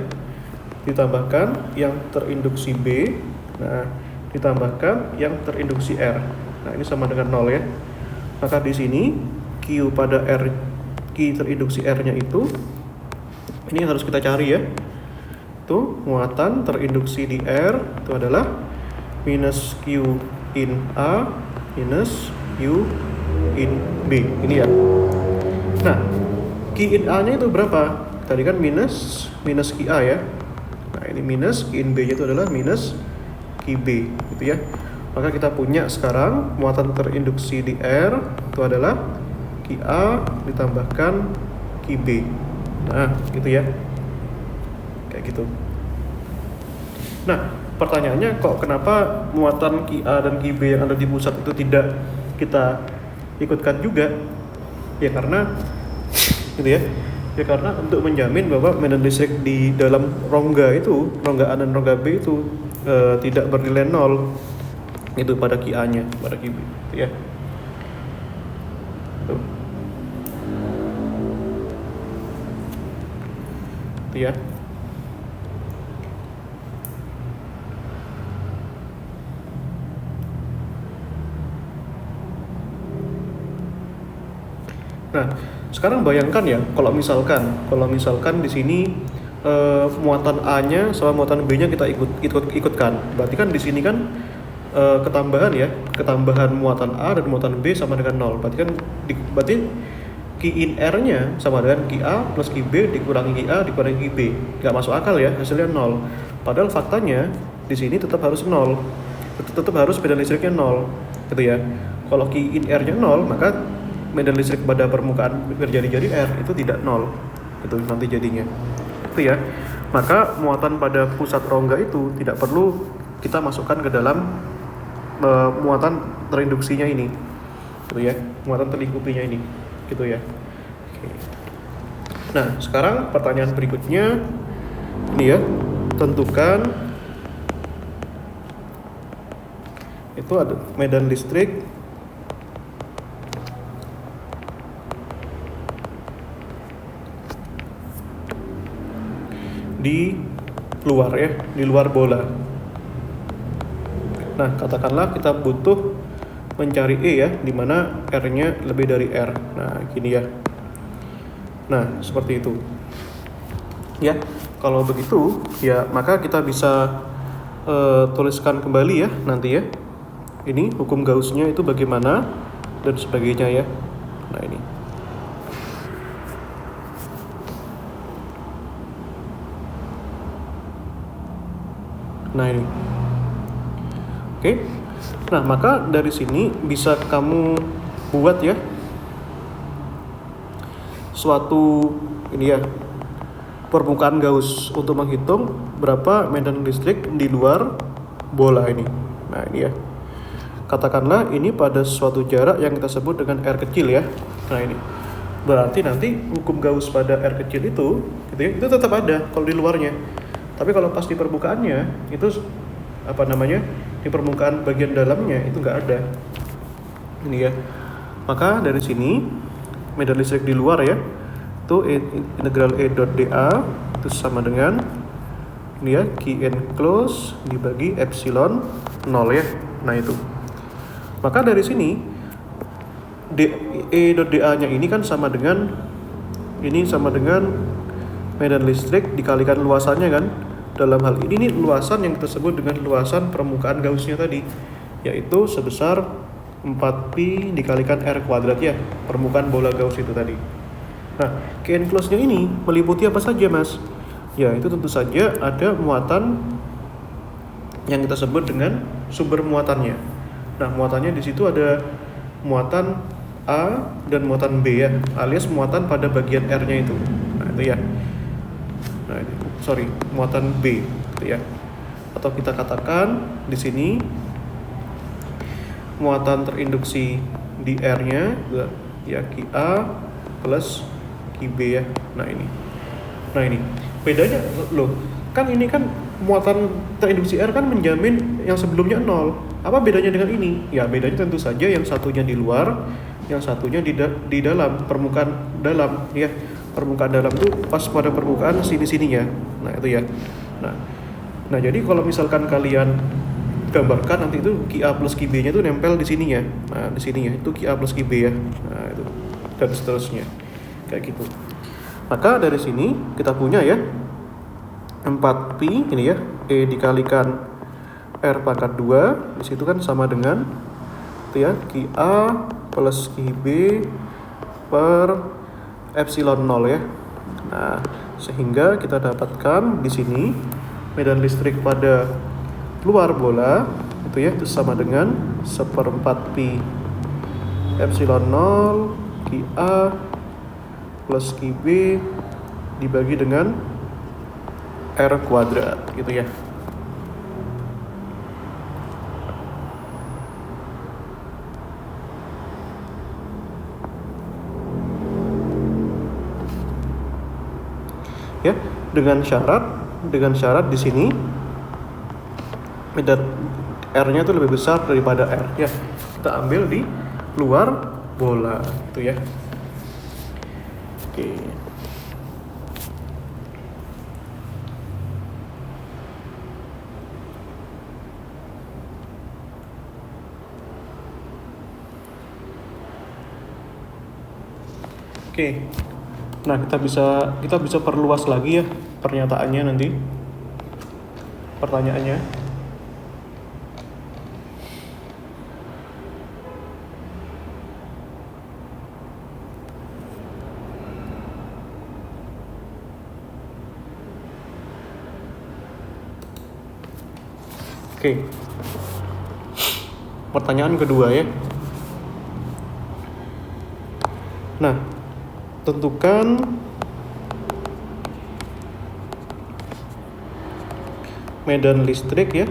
ditambahkan yang terinduksi B, nah ditambahkan yang terinduksi R. Nah, ini sama dengan 0 ya. Maka di sini Q pada R, Q terinduksi R-nya itu, ini yang harus kita cari ya. Itu muatan terinduksi di R itu adalah minus Q in A minus Q in B. Ini ya. Nah, Q in A-nya itu berapa? Tadi kan minus Q A ya. Nah, ini minus Q in B-nya itu adalah minus Q B, gitu ya. Maka kita punya sekarang muatan terinduksi di R itu adalah Q A ditambahkan Q B. Nah, gitu ya. Kayak gitu. Nah, pertanyaannya kok kenapa muatan Q A dan Q B yang ada di pusat itu tidak kita ikutkan juga? Ya karena gitu ya. Ya karena untuk menjamin bahwa medan listrik di dalam rongga itu, rongga A dan rongga B itu tidak bernilai 0 itu pada Q A-nya, pada Q B, gitu ya. Tuh. Itu ya. Nah, sekarang bayangkan ya, kalau misalkan di sini muatan A-nya sama muatan B-nya kita ikutkan. Berarti kan di sini kan ketambahan muatan A dan muatan B sama dengan 0. Berarti Q in R-nya sama dengan Q A plus Q B dikurangi Q A dikurangi Q B. Nggak masuk akal ya, hasilnya 0. Padahal faktanya di sini tetap harus 0. Tetap harus medan listriknya 0. Gitu ya. Kalau Q in R-nya 0, maka medan listrik pada permukaan berjari-jari R itu tidak 0. Itu nanti jadinya. Itu ya. Maka muatan pada pusat rongga itu tidak perlu kita masukkan ke dalam muatan terinduksinya ini. Gitu ya. Muatan terlingkupinya ini. Gitu ya. Oke. Nah, sekarang pertanyaan berikutnya ini ya. Tentukan itu ada medan listrik di luar ya, di luar bola. Nah, katakanlah kita butuh mencari E ya, di mana R-nya lebih dari R. Nah, gini ya. Nah, seperti itu. Ya, kalau begitu ya maka kita bisa tuliskan kembali ya nanti ya. Ini hukum Gauss-nya itu bagaimana dan sebagainya ya. Nah, ini. Nah, ini. Oke. Nah, maka dari sini bisa kamu buat ya suatu ini ya permukaan Gauss untuk menghitung berapa medan listrik di luar bola ini. Nah, ini ya. Katakanlah ini pada suatu jarak yang kita sebut dengan R kecil ya. Nah, ini. Berarti nanti hukum Gauss pada R kecil itu gitu ya, itu tetap ada kalau di luarnya. Tapi kalau pas di permukaannya itu di permukaan bagian dalamnya itu nggak ada. Ini ya. Maka dari sini medan listrik di luar ya itu integral E dot dA itu sama dengan ini ya Q enclosed dibagi epsilon 0 ya. Nah, itu. Maka dari sini E dot dA-nya ini kan sama dengan medan listrik dikalikan luasannya kan. Dalam hal ini luasan yang kita sebut dengan luasan permukaan Gauss-nya tadi, yaitu sebesar 4pi dikalikan R kuadrat ya, permukaan bola Gauss itu tadi. Nah, Q enclosed-nya ini meliputi apa saja, Mas? Ya, itu tentu saja ada muatan yang kita sebut dengan sumber muatannya. Nah, muatannya di situ ada muatan A dan muatan B ya, alias muatan pada bagian R-nya itu. Nah, itu ya. Nah, muatan B gitu ya. Atau kita katakan di sini muatan terinduksi di R-nya ya QA plus QB ya. Nah, ini. Bedanya loh, kan ini kan muatan terinduksi R kan menjamin yang sebelumnya 0. Apa bedanya dengan ini? Ya, bedanya tentu saja yang satunya di luar, yang satunya di dalam, permukaan dalam ya. Permukaan dalam itu pas pada permukaan sini-sininya. Nah, itu ya. Nah, jadi kalau misalkan kalian gambarkan nanti itu QA plus QB-nya itu nempel di sininya. Nah, di sininya itu QA plus QB ya. Nah, itu dan seterusnya. Kayak gitu. Maka dari sini kita punya ya 4pi ini ya, E dikalikan R pangkat 2, di situ kan sama dengan itu ya, QA plus QB per epsilon 0 ya. Nah, sehingga kita dapatkan di sini medan listrik pada luar bola itu ya, itu sama dengan 1/4pi epsilon 0 QA plus QB dibagi dengan R kuadrat gitu ya. Ya, dengan syarat di sini medan R-nya itu lebih besar daripada R ya. Kita ambil di luar bola itu ya. Oke. Oke. Nah, kita bisa perluas lagi ya pernyataannya nanti. Pertanyaannya. Oke. Pertanyaan kedua ya. Nah, tentukan medan listrik ya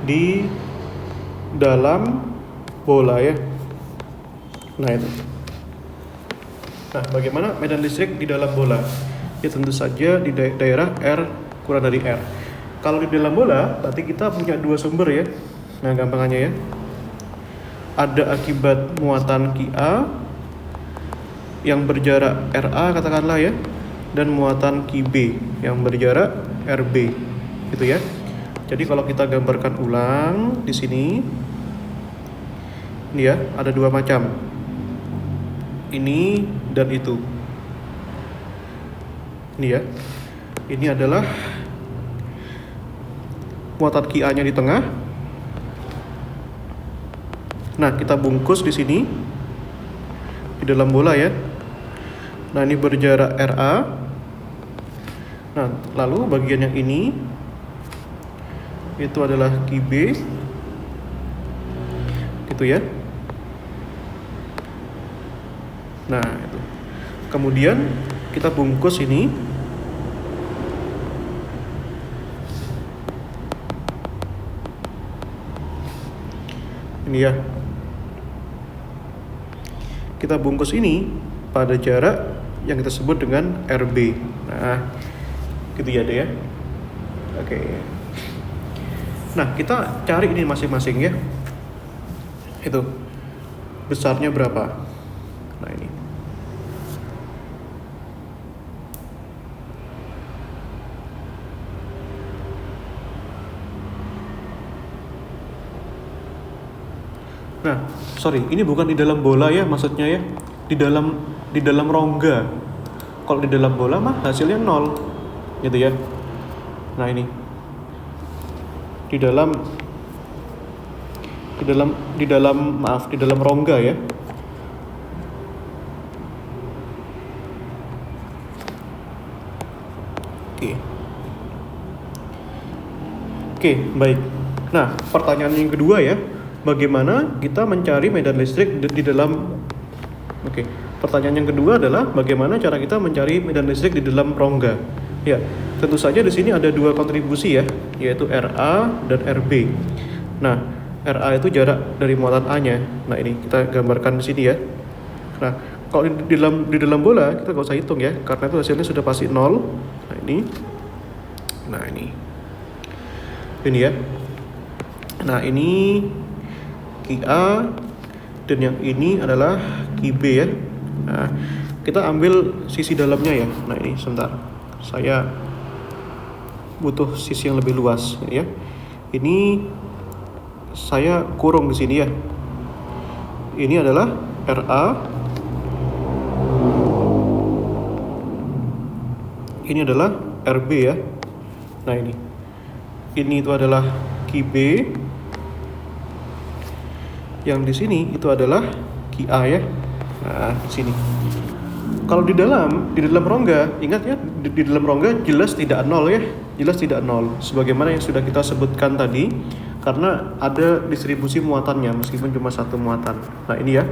di dalam bola ya. Nah itu. Nah, bagaimana medan listrik di dalam bola? Ya tentu saja di daerah R kurang dari R. Kalau di dalam bola, berarti kita punya dua sumber ya. Nah, gampangannya ya. Ada akibat muatan QA yang berjarak RA katakanlah ya, dan muatan QB yang berjarak RB, gitu ya. Jadi kalau kita gambarkan ulang di sini, ini ya ada dua macam, ini dan itu. Ini ya, ini adalah muatan QA-nya di tengah. Nah, kita bungkus di sini di dalam bola ya. Nah, ini berjarak RA. Nah, lalu bagian yang ini itu adalah QB. Gitu ya. Nah, itu. Kemudian kita bungkus ini. Ini ya. Kita bungkus ini pada jarak yang kita sebut dengan RB. Nah, gitu ya deh ya. Oke. Nah, kita cari ini masing-masing ya. Itu besarnya berapa? Nah, ini. Nah, sorry, ini bukan di dalam bola ya maksudnya ya. Di dalam rongga. Kalau di dalam bola mah hasilnya 0. Gitu ya. Nah, ini. Di dalam rongga ya. Oke, baik. Nah, pertanyaan yang kedua ya. Bagaimana kita mencari medan listrik di dalam pertanyaan yang kedua adalah bagaimana cara kita mencari medan listrik di dalam rongga. Ya, tentu saja di sini ada dua kontribusi ya, yaitu RA dan RB. Nah, RA itu jarak dari muatan A-nya. Nah, ini kita gambarkan di sini ya. Nah, kalau di dalam bola kita nggak usah hitung ya, karena itu hasilnya sudah pasti 0. Nah, ini. Nah, ini ya. Nah, ini QA dan yang ini adalah QB ya. Nah, kita ambil sisi dalamnya ya. Nah, ini sebentar. Saya butuh sisi yang lebih luas ya. Ini saya kurung di sini ya. Ini adalah RA. Ini adalah RB ya. Nah, ini itu adalah QB. Yang di sini itu adalah QA ya. Nah, di sini. Kalau di dalam rongga, ingat ya, di dalam rongga jelas tidak 0 ya. Jelas tidak 0. Sebagaimana yang sudah kita sebutkan tadi, karena ada distribusi muatannya meskipun cuma satu muatan. Nah, ini ya.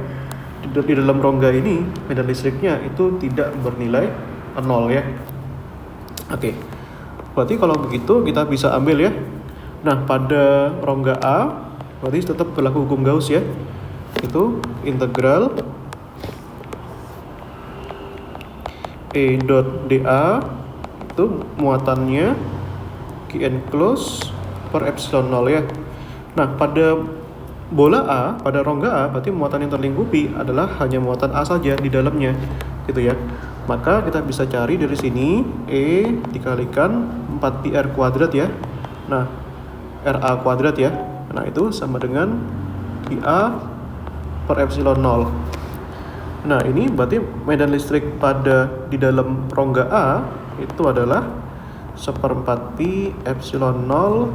Di dalam rongga ini medan listriknya itu tidak bernilai 0 ya. Oke. Berarti kalau begitu kita bisa ambil ya. Nah, pada rongga A berarti tetap berlaku hukum Gauss ya. Itu integral E dot dA itu muatannya Qn close per epsilon 0 ya. Nah, pada bola A, pada rongga A, berarti muatan yang terlingkupi adalah hanya muatan A saja di dalamnya, gitu ya. Maka kita bisa cari dari sini E dikalikan 4πr kuadrat ya. Nah, RA kuadrat ya. Nah, itu sama dengan QA per epsilon 0. Nah, ini berarti medan listrik di dalam rongga A itu adalah 1/4 pi epsilon 0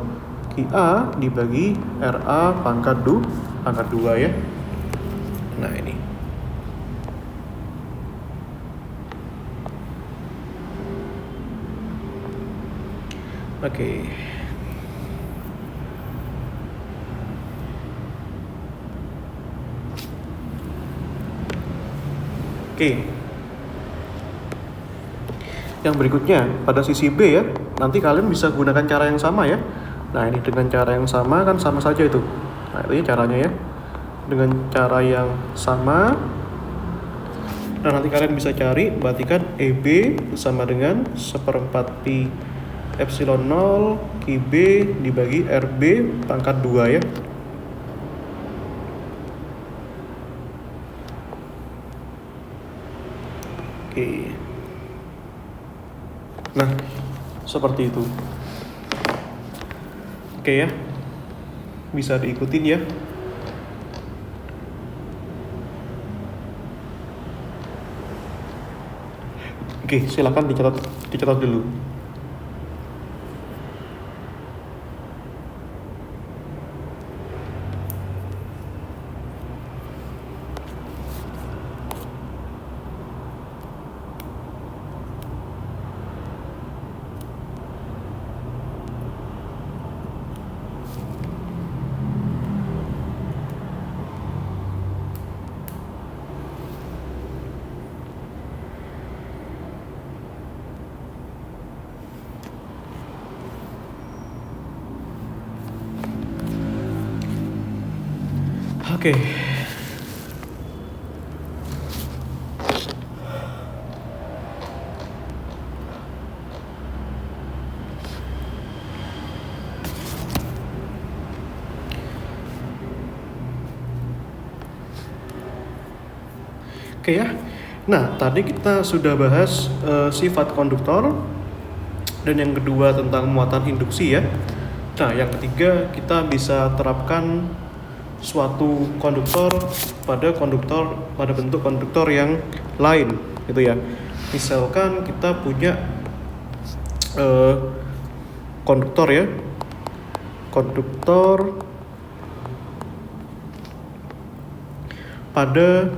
QA dibagi RA pangkat 2 ya. Nah, ini. Oke. Yang berikutnya pada sisi B ya, nanti kalian bisa gunakan cara yang sama ya. Nah, ini dengan cara yang sama kan sama saja itu. Nah, itu caranya ya. Dengan cara yang sama. Nah, nanti kalian bisa cari berarti kan EB sama dengan 1/4 pi epsilon 0 QB dibagi RB pangkat 2 ya. Oke. Nah, seperti itu. Oke ya. Bisa diikutin ya. Oke, silakan dicatat dulu. Oke. Oke ya. Nah, tadi kita sudah bahas sifat konduktor dan yang kedua tentang muatan induksi ya. Nah, yang ketiga kita bisa terapkan suatu konduktor pada bentuk konduktor yang lain gitu ya. Misalkan kita punya konduktor ya. Konduktor pada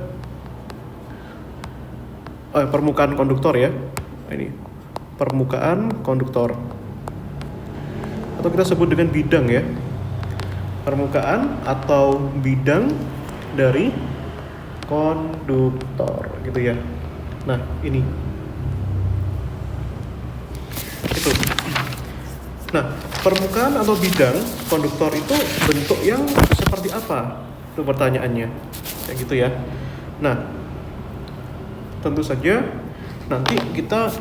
permukaan konduktor ya. Ini permukaan konduktor. Atau kita sebut dengan bidang ya. Permukaan atau bidang dari konduktor gitu ya. Nah, ini. Itu. Nah, permukaan atau bidang konduktor itu bentuk yang seperti apa? Itu pertanyaannya. Kayak gitu ya. Nah, tentu saja nanti kita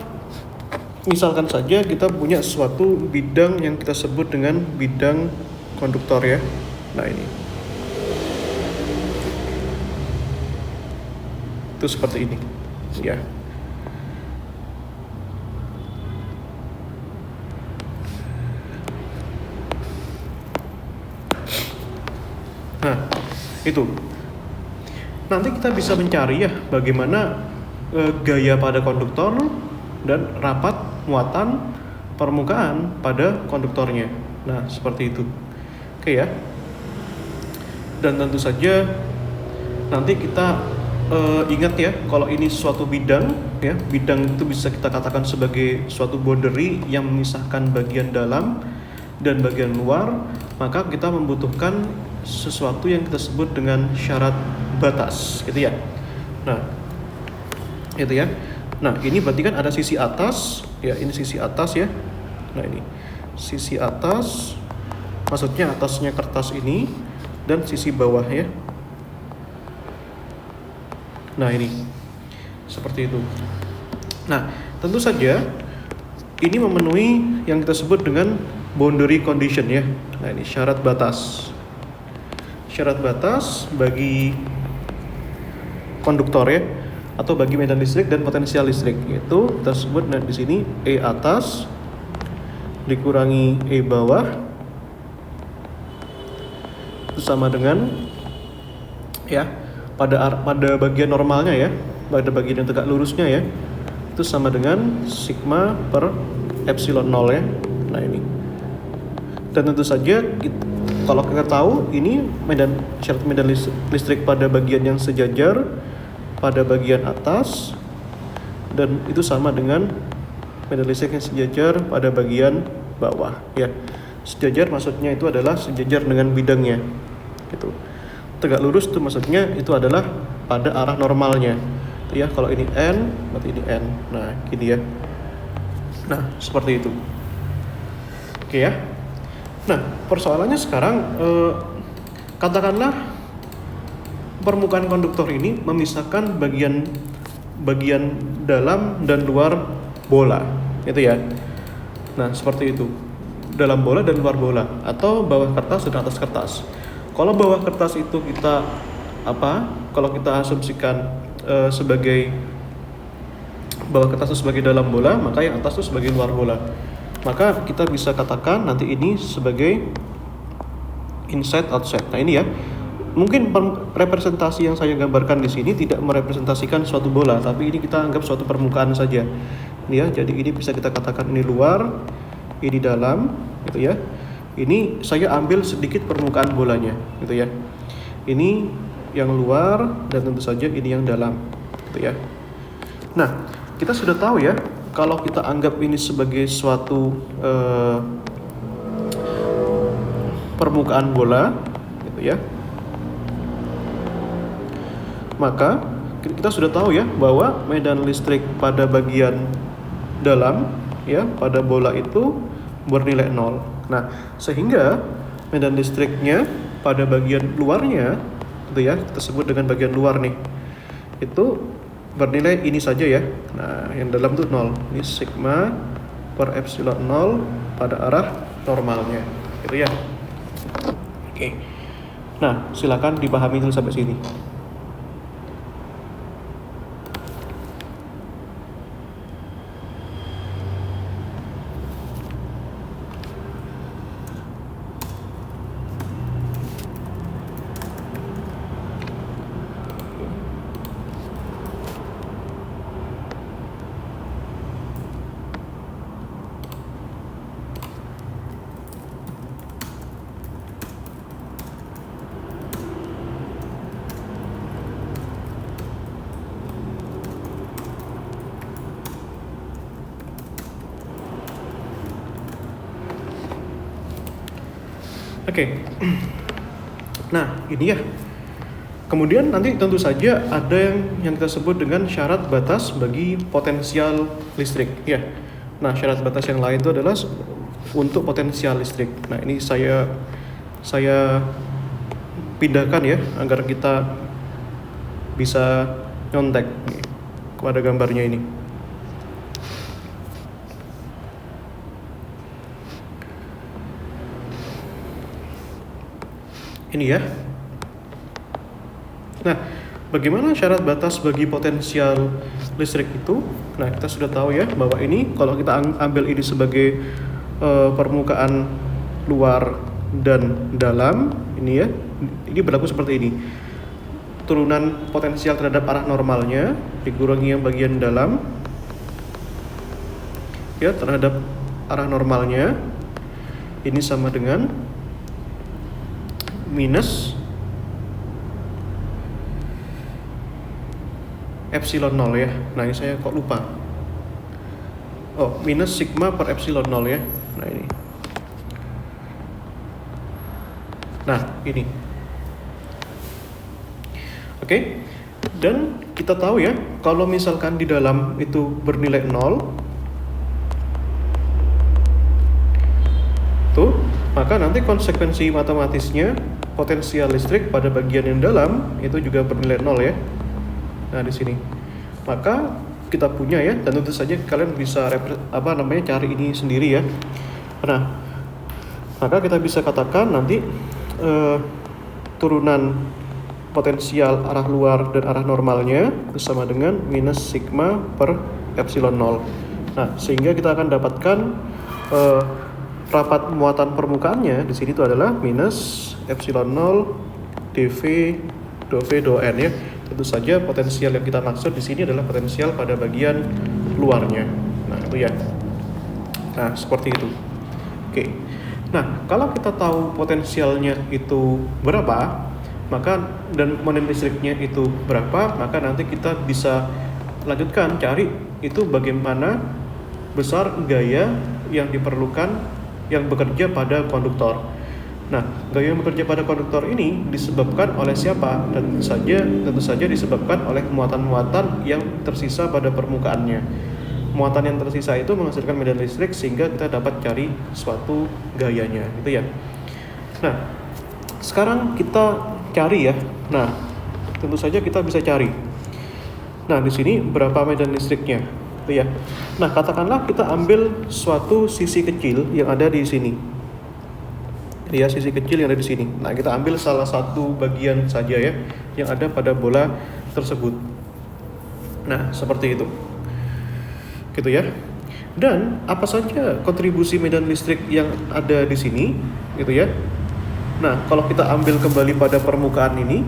misalkan saja kita punya suatu bidang yang kita sebut dengan bidang konduktor ya. Nah, ini. Itu seperti ini. Ya. Nah, itu. Nanti kita bisa mencari ya bagaimana gaya pada konduktor dan rapat muatan permukaan pada konduktornya. Nah, seperti itu. Oke ya. Dan tentu saja nanti kita ingat ya, kalau ini suatu bidang ya, bidang itu bisa kita katakan sebagai suatu boundary yang memisahkan bagian dalam dan bagian luar, maka kita membutuhkan sesuatu yang kita sebut dengan syarat batas, gitu ya. Nah, itu ya. Nah, ini berarti kan ada sisi atas, ya ini sisi atas ya. Nah, ini sisi atas, maksudnya atasnya kertas ini, dan sisi bawah ya. Nah, ini seperti itu. Nah, tentu saja ini memenuhi yang kita sebut dengan boundary condition ya. Nah, ini syarat batas. Syarat batas bagi konduktor ya, atau bagi medan listrik dan potensial listrik, itu kita sebut di sini E atas dikurangi E bawah itu sama dengan ya pada bagian normalnya ya, pada bagian yang tegak lurusnya ya, itu sama dengan sigma per epsilon 0 ya. Nah ini. Dan tentu saja kalau kita tahu ini syarat medan listrik pada bagian yang sejajar pada bagian atas, dan itu sama dengan medan listrik yang sejajar pada bagian bawah ya. Sejajar maksudnya itu adalah sejajar dengan bidangnya gitu. Tegak lurus itu maksudnya itu adalah pada arah normalnya ya. Kalau ini N berarti ini N. Nah gini ya. Nah seperti itu. Oke ya. Nah persoalannya sekarang katakanlah permukaan konduktor ini memisahkan bagian dalam dan luar bola itu ya. Nah seperti itu, dalam bola dan luar bola, atau bawah kertas dan atas kertas. Kalau bawah kertas itu kalau kita asumsikan sebagai bawah kertas itu sebagai dalam bola, maka yang atas itu sebagai luar bola. Maka kita bisa katakan nanti ini sebagai inside outside. Nah ini ya, mungkin representasi yang saya gambarkan di sini tidak merepresentasikan suatu bola, tapi ini kita anggap suatu permukaan saja. Ini ya, jadi ini bisa kita katakan ini luar, ini dalam, gitu ya. Ini saya ambil sedikit permukaan bolanya, gitu ya. Ini yang luar dan tentu saja ini yang dalam, gitu ya. Nah, kita sudah tahu ya, kalau kita anggap ini sebagai suatu permukaan bola, gitu ya. Maka kita sudah tahu ya bahwa medan listrik pada bagian dalam ya pada bola itu bernilai 0. Nah, sehingga medan listriknya pada bagian luarnya itu ya, kita sebut dengan bagian luar nih. Itu bernilai ini saja ya. Nah, yang dalam itu 0. Ini sigma per epsilon 0 pada arah normalnya. Gitu ya. Oke. Nah, silakan dipahami dulu sampai sini. Oke. Nah, ini ya. Kemudian nanti tentu saja ada yang kita sebut dengan syarat batas bagi potensial listrik ya. Nah, syarat batas yang lain itu adalah untuk potensial listrik. Nah, ini saya pindahkan ya agar kita bisa nyontek kepada gambarnya ini. Ini ya. Nah, bagaimana syarat batas bagi potensial listrik itu? Nah, kita sudah tahu ya bahwa ini kalau kita ambil ini sebagai permukaan luar dan dalam, ini ya, ini berlaku seperti ini. Turunan potensial terhadap arah normalnya dikurangi yang bagian dalam ya terhadap arah normalnya, ini sama dengan minus epsilon 0 ya. Nah ini saya kok lupa. Oh, minus sigma per epsilon 0 ya. Nah ini. Nah ini. Oke. Dan kita tahu ya, kalau misalkan di dalam itu bernilai 0, tuh, maka nanti konsekuensi matematisnya potensial listrik pada bagian yang dalam itu juga bernilai 0 ya. Nah di sini, maka kita punya ya, dan tentu saja kalian bisa cari ini sendiri ya. Nah, maka kita bisa katakan nanti turunan potensial arah luar dan arah normalnya itu sama dengan minus sigma per epsilon 0. Nah, sehingga kita akan dapatkan rapat muatan permukaannya di sini itu adalah minus epsilon 0 dV dou V, dou N ya. Tentu saja potensial yang kita maksud di sini adalah potensial pada bagian luarnya. Nah, itu ya. Nah, seperti itu. Oke. Nah, kalau kita tahu potensialnya itu berapa, maka dan medan listriknya itu berapa, maka nanti kita bisa lanjutkan cari itu bagaimana besar gaya yang diperlukan yang bekerja pada konduktor. Nah, gaya yang bekerja pada konduktor ini disebabkan oleh siapa? Dan tentu saja disebabkan oleh muatan-muatan yang tersisa pada permukaannya. Muatan yang tersisa itu menghasilkan medan listrik sehingga kita dapat cari suatu gayanya, gitu ya. Nah, sekarang kita cari ya. Nah, tentu saja kita bisa cari. Nah, di sini berapa medan listriknya, gitu ya. Nah, katakanlah kita ambil suatu sisi kecil yang ada di sini. Ya, sisi kecil yang ada di sini. Nah, kita ambil salah satu bagian saja ya yang ada pada bola tersebut. Nah, seperti itu. Gitu ya. Dan apa saja kontribusi medan listrik yang ada di sini, gitu ya. Nah, kalau kita ambil kembali pada permukaan ini,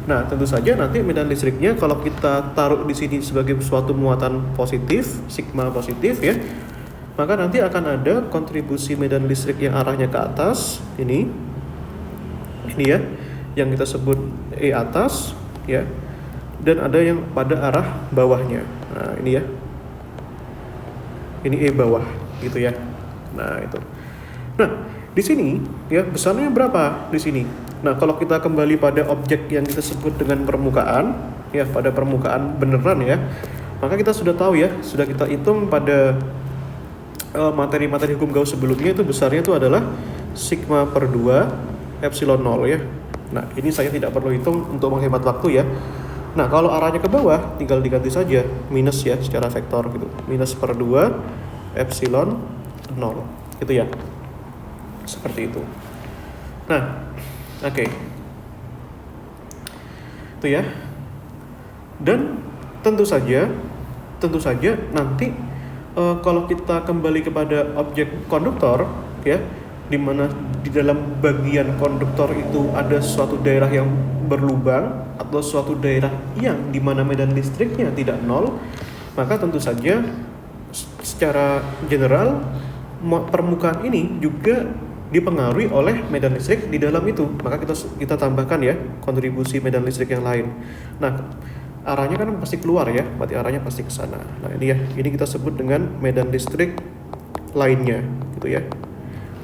nah tentu saja nanti medan listriknya kalau kita taruh di sini sebagai suatu muatan positif, sigma positif ya, maka nanti akan ada kontribusi medan listrik yang arahnya ke atas, ini ya, yang kita sebut E atas ya, dan ada yang pada arah bawahnya. Nah, ini ya. Ini E bawah gitu ya. Nah, itu. Nah, di sini ya besarnya berapa di sini? Nah, kalau kita kembali pada objek yang kita sebut dengan permukaan ya, pada permukaan beneran ya, maka kita sudah tahu ya, sudah kita hitung pada materi-materi hukum Gauss sebelumnya itu besarnya itu adalah sigma per 2 epsilon 0 ya. Nah, ini saya tidak perlu hitung untuk menghemat waktu ya. Nah, kalau arahnya ke bawah tinggal diganti saja minus ya secara vektor gitu. Minus per 2 epsilon 0 gitu ya. Seperti itu. Nah, oke. Itu ya. Dan tentu saja nanti kalau kita kembali kepada objek konduktor ya, di mana di dalam bagian konduktor itu ada suatu daerah yang berlubang atau suatu daerah yang di mana medan listriknya tidak nol, maka tentu saja secara general permukaan ini juga dipengaruhi oleh medan listrik di dalam itu. Maka kita tambahkan ya kontribusi medan listrik yang lain. Nah, arahnya kan pasti keluar ya, berarti arahnya pasti ke sana. Nah, ini ya, ini kita sebut dengan medan listrik lainnya gitu ya.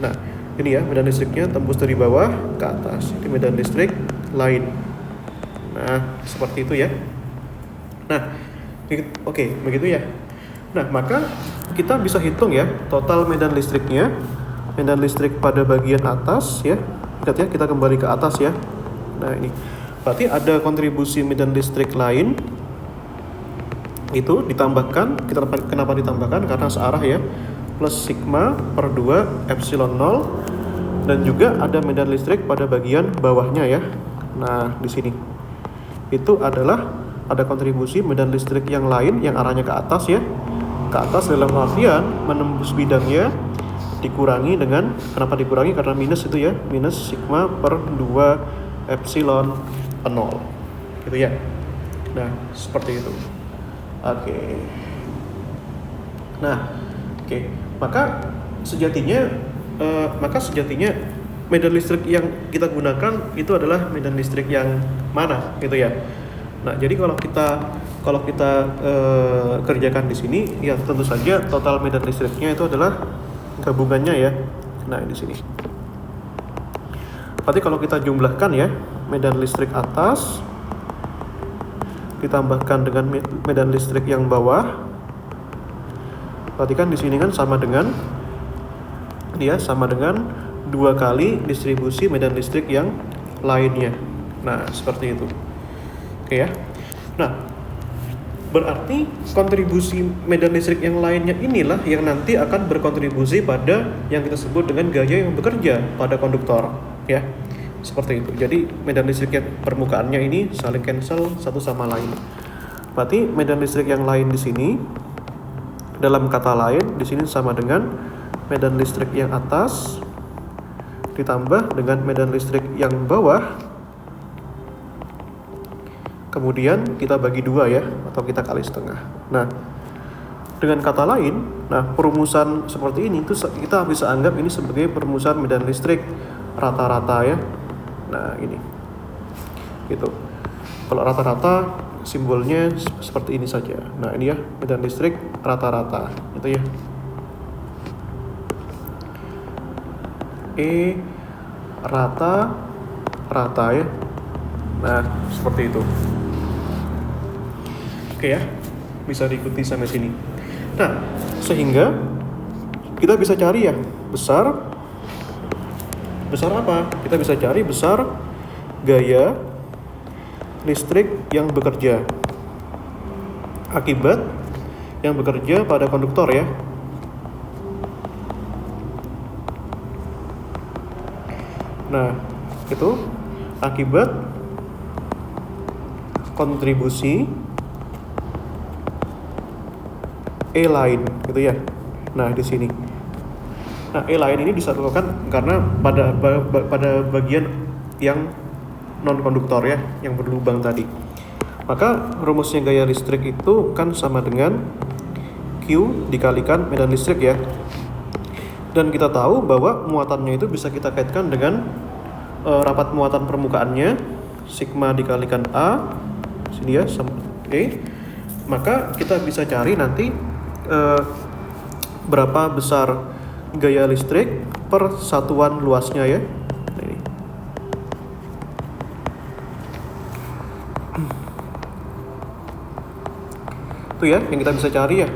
Nah, ini ya medan listriknya tembus dari bawah ke atas. Ini medan listrik lain. Nah, seperti itu ya. Nah, oke, begitu ya. Nah, maka kita bisa hitung ya total medan listriknya. Medan listrik pada bagian atas ya. Ingat ya, kita kembali ke atas ya. Nah, ini. Berarti ada kontribusi medan listrik lain. Itu ditambahkan. Kenapa ditambahkan? Karena searah ya. Plus sigma per 2 epsilon 0, dan juga ada medan listrik pada bagian bawahnya ya. Nah, di sini itu adalah ada kontribusi medan listrik yang lain yang arahnya ke atas ya. Ke atas dalam artian menembus bidangnya dikurangi dengan, kenapa dikurangi? Karena minus itu ya, minus sigma per 2 epsilon 0 gitu ya. Nah, seperti itu. Oke. Nah, oke. Maka sejatinya medan listrik yang kita gunakan itu adalah medan listrik yang mana gitu ya. Nah, jadi kalau kita kerjakan di sini ya tentu saja total medan listriknya itu adalah gabungannya ya. Nah, di sini. Berarti kalau kita jumlahkan ya, medan listrik atas ditambahkan dengan medan listrik yang bawah. Berarti kan di sini kan sama dengan 2 kali distribusi medan listrik yang lainnya. Nah, seperti itu. Oke ya. Nah, berarti kontribusi medan listrik yang lainnya inilah yang nanti akan berkontribusi pada yang kita sebut dengan gaya yang bekerja pada konduktor, ya. Seperti itu. Jadi medan listrik yang permukaannya ini saling cancel satu sama lain. Berarti medan listrik yang lain di sini, dalam kata lain, di sini sama dengan medan listrik yang atas ditambah dengan medan listrik yang bawah kemudian kita bagi 2 ya, atau kita kali setengah. Nah, dengan kata lain, perumusan seperti ini itu kita bisa anggap ini sebagai perumusan medan listrik rata-rata ya. Nah, ini. Gitu. Kalau rata-rata simbolnya seperti ini saja. Nah, ini ya, medan listrik rata-rata. Itu ya. E rata ya. Nah, seperti itu. Oke ya, bisa diikuti sampai sini. Nah, sehingga kita bisa cari ya, besar apa? Kita bisa cari besar gaya listrik yang bekerja akibat yang bekerja pada konduktor ya. Nah, itu akibat kontribusi E lain gitu ya. Nah, di sini. Nah, E lain ini disatukan karena pada bagian yang non konduktor ya, yang berlubang tadi. Maka rumusnya gaya listrik itu kan sama dengan Q dikalikan medan listrik ya. Dan kita tahu bahwa muatannya itu bisa kita kaitkan dengan rapat muatan permukaannya sigma dikalikan A sini ya sama E. Maka kita bisa cari nanti berapa besar gaya listrik per satuan luasnya ya. Nah, ini. Itu ya yang kita bisa cari ya.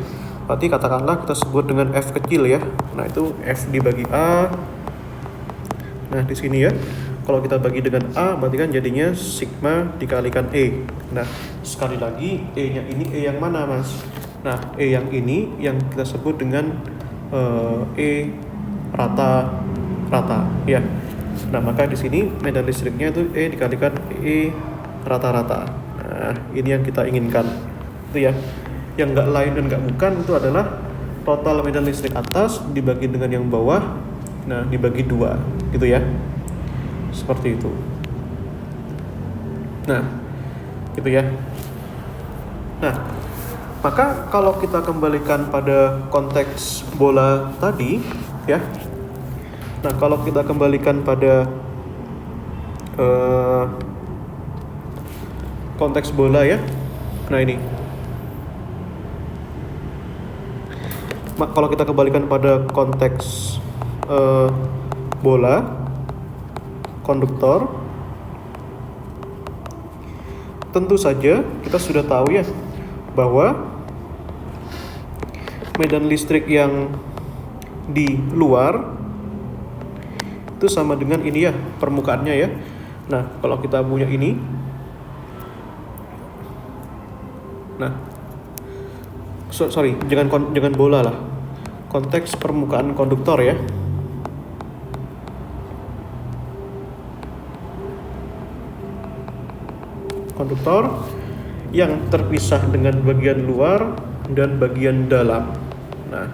Berarti katakanlah kita sebut dengan F kecil ya. Nah, itu F dibagi A. Nah, di sini ya. Kalau kita bagi dengan A berarti kan jadinya sigma dikalikan E. Nah, sekali lagi E-nya ini E yang mana, Mas? Nah, E yang ini yang kita sebut dengan E rata-rata ya. Nah, maka di sini medan listriknya itu E dikalikan E rata-rata. Nah, ini yang kita inginkan. Itu ya. Yang enggak lain dan enggak bukan itu adalah total medan listrik atas dibagi dengan yang bawah. Nah, dibagi 2 gitu ya. Seperti itu. Nah, gitu ya. Nah, maka kalau kita kembalikan pada konteks bola tadi ya. Nah, kalau kita kembalikan pada konteks bola ya. Nah, ini. Kalau kita kembalikan pada konteks bola konduktor, tentu saja kita sudah tahu ya bahwa medan listrik yang di luar itu sama dengan ini ya permukaannya ya. Nah, kalau kita punya ini, nah, jangan bola lah, konteks permukaan konduktor ya. Konduktor yang terpisah dengan bagian luar dan bagian dalam. Nah,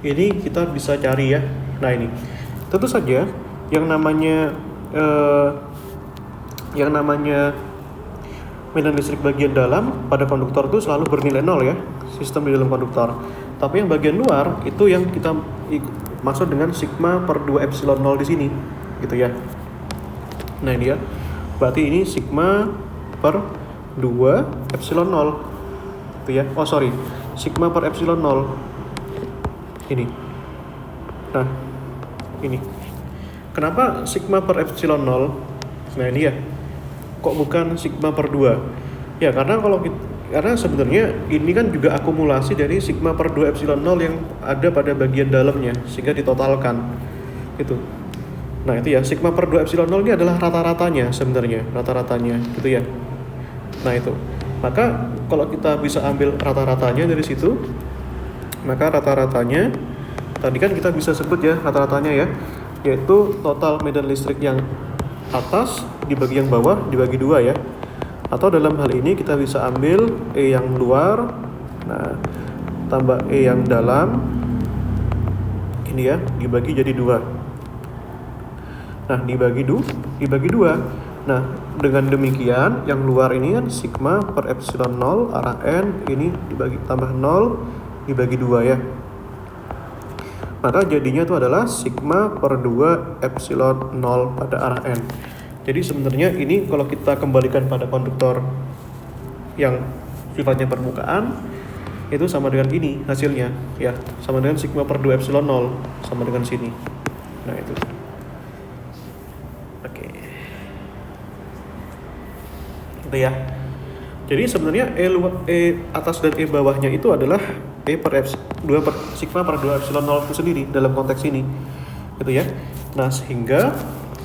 ini kita bisa cari ya. Nah, ini tentu saja yang namanya medan listrik bagian dalam pada konduktor itu selalu bernilai 0 ya, sistem di dalam konduktor. Tapi yang bagian luar itu yang kita maksud dengan sigma per 2 epsilon 0 di sini, gitu ya. Nah, ini ya. Berarti ini sigma per 2 epsilon 0 itu ya. Oh sorry, sigma per epsilon 0 ini. Nah, ini kenapa sigma per epsilon 0? Nah, ini ya, kok bukan sigma per 2? Ya karena karena sebenarnya ini kan juga akumulasi dari sigma per 2 epsilon 0 yang ada pada bagian dalamnya sehingga ditotalkan gitu. Nah, itu ya, sigma per 2 epsilon 0 ini adalah rata-ratanya sebenarnya, rata-ratanya gitu ya. Nah, itu. Maka kalau kita bisa ambil rata-ratanya dari situ, maka rata-ratanya tadi kan kita bisa sebut ya rata-ratanya ya, yaitu total medan listrik yang atas dibagi yang bawah dibagi 2 ya. Atau dalam hal ini kita bisa ambil E yang luar, nah tambah E yang dalam, ini ya, dibagi jadi 2. Nah, dibagi 2. Nah, dengan demikian yang luar ini kan sigma per epsilon 0 arah n ini dibagi tambah 0 dibagi 2 ya. Maka jadinya itu adalah sigma per 2 epsilon 0 pada arah n. Jadi sebenarnya ini kalau kita kembalikan pada konduktor yang sifatnya permukaan, itu sama dengan ini hasilnya ya, sama dengan sigma per 2 epsilon 0 sama dengan sini. Nah itu. Oke. Gitu ya. Jadi sebenarnya E atas dan E bawahnya itu adalah E per 2 per sigma per 2 epsilon 0 itu sendiri dalam konteks ini. Gitu ya. Nah, sehingga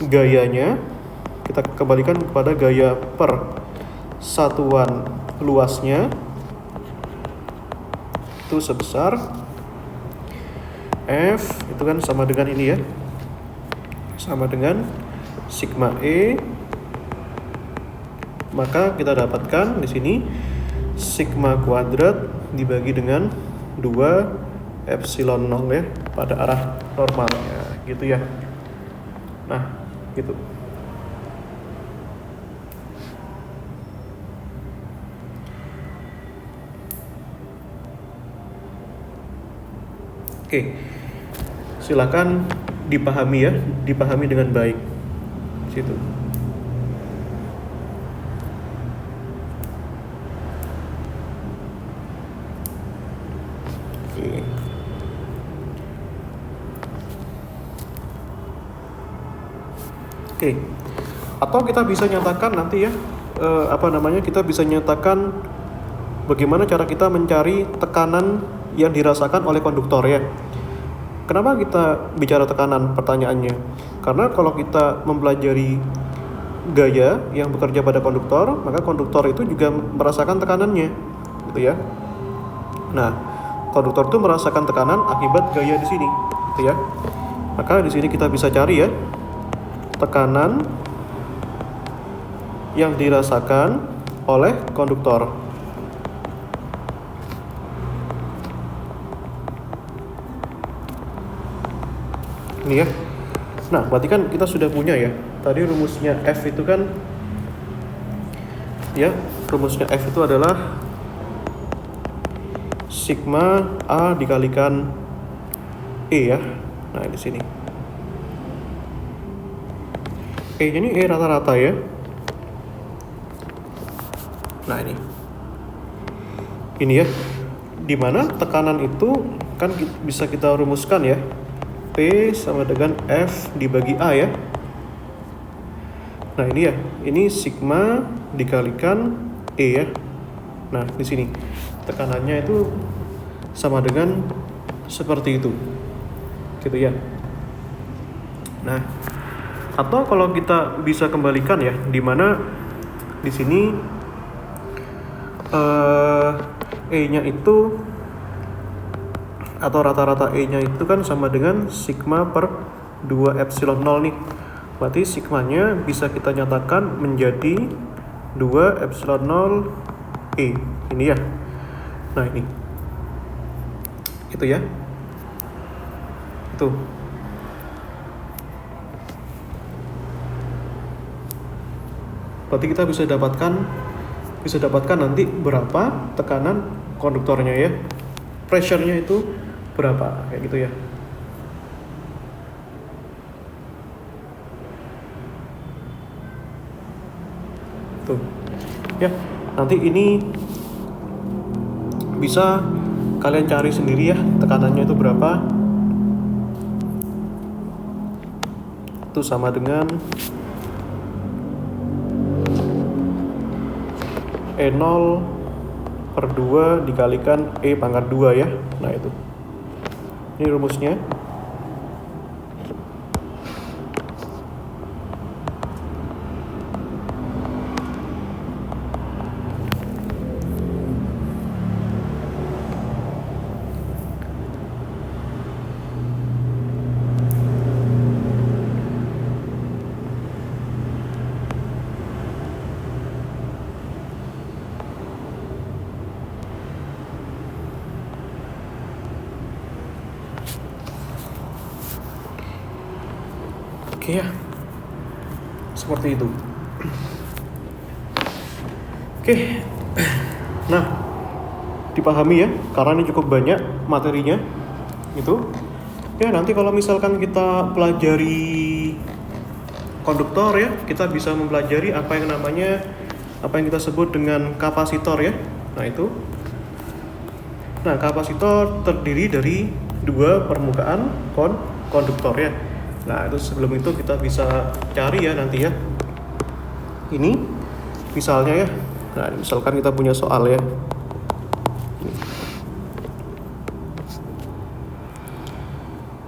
gayanya kita kembalikan kepada gaya per satuan luasnya itu sebesar F itu kan sama dengan ini ya, sama dengan sigma E, maka kita dapatkan di sini sigma kuadrat dibagi dengan 2 epsilon 0 ya pada arah normalnya gitu ya. Nah gitu. Oke, silakan dipahami ya, dipahami dengan baik. Situ. Oke. Oke. Atau kita bisa nyatakan nanti ya, kita bisa nyatakan bagaimana cara kita mencari tekanan yang dirasakan oleh konduktor ya. Kenapa kita bicara tekanan pertanyaannya? Karena kalau kita mempelajari gaya yang bekerja pada konduktor, maka konduktor itu juga merasakan tekanannya, gitu ya. Nah, konduktor itu merasakan tekanan akibat gaya di sini, gitu ya. Maka di sini kita bisa cari ya tekanan yang dirasakan oleh konduktor. Ini ya. Nah, berarti kan kita sudah punya ya. Tadi rumusnya F itu kan ya, rumusnya F itu adalah sigma A dikalikan E ya. Nah, di sini. E-nya ini E rata-rata ya. Nah, ini. Ini ya. Dimana tekanan itu kan bisa kita rumuskan ya. P sama dengan F dibagi A ya. Nah ini ya, ini sigma dikalikan E ya. Nah di sini tekanannya itu sama dengan seperti itu, gitu ya. Nah, atau kalau kita bisa kembalikan ya, di mana di sini E-nya itu atau rata-rata E-nya itu kan sama dengan sigma per 2 epsilon 0 nih. Berarti sigmanya bisa kita nyatakan menjadi 2 epsilon 0 E. Ini ya. Nah ini. Itu ya. Itu. Berarti kita bisa dapatkan nanti berapa tekanan konduktornya ya. Pressure-nya itu berapa, kayak gitu ya. Tuh. Ya, nanti ini bisa kalian cari sendiri ya, tekanannya itu berapa. Itu sama dengan E0 per 2 dikalikan E pangkat 2 ya. Nah itu. Ini rumusnya. Oke ya, seperti itu. Oke. Nah, dipahami ya, karena ini cukup banyak materinya. Itu. Ya, nanti kalau misalkan kita pelajari konduktor ya, kita bisa mempelajari apa yang kita sebut dengan kapasitor ya. Nah, itu. Nah, kapasitor terdiri dari dua permukaan konduktor ya. Nah, itu sebelum itu kita bisa cari ya nanti ya. Ini misalnya ya. Nah, misalkan kita punya soal ya.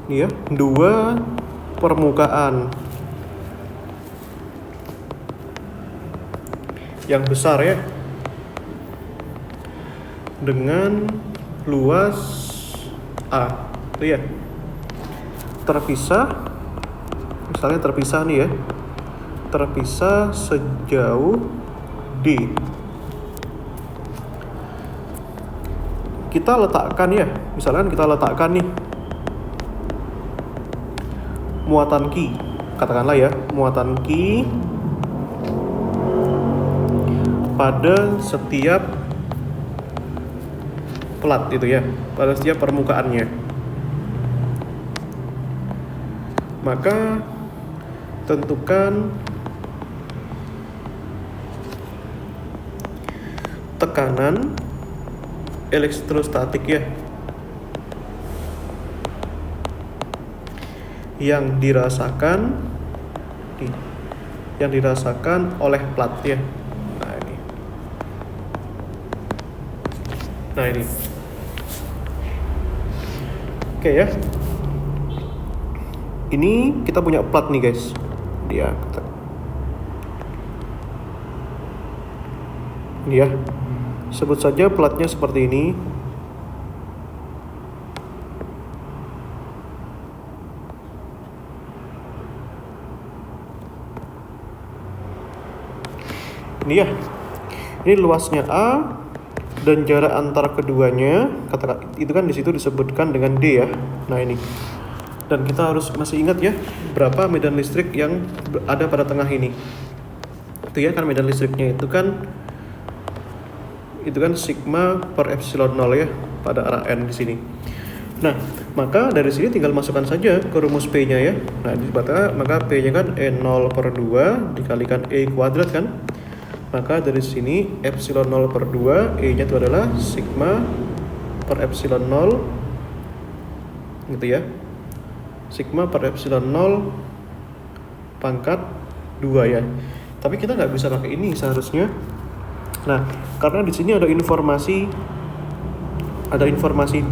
Ini ya, dua permukaan yang besar ya, dengan luas A, itu ya, terpisah, misalnya terpisah nih ya, terpisah sejauh D. Kita letakkan ya, misalkan kita letakkan nih muatan Q, katakanlah ya, muatan Q pada setiap plat itu ya, pada setiap permukaannya. Maka tentukan tekanan elektrostatik ya yang dirasakan oleh plat ya. Nah ini. Oke ya. Ini kita punya plat nih guys. Dia. Ini ya. Sebut saja platnya seperti ini. Ini ya. Ini luasnya A dan jarak antar keduanya, katakan itu kan di situ disebutkan dengan D ya. Nah ini. Dan kita harus masih ingat ya, berapa medan listrik yang ada pada tengah ini. Itu ya, kan medan listriknya itu kan sigma per epsilon 0 ya pada arah N di sini. Nah, maka dari sini tinggal masukkan saja ke rumus P-nya ya. Nah, maka P-nya kan E0 per 2 dikalikan E kuadrat kan. Maka dari sini epsilon 0 per 2, E-nya itu adalah sigma per epsilon 0 gitu ya. Sigma per epsilon 0 pangkat 2 ya. Tapi kita nggak bisa pakai ini seharusnya. Nah, karena di sini ada informasi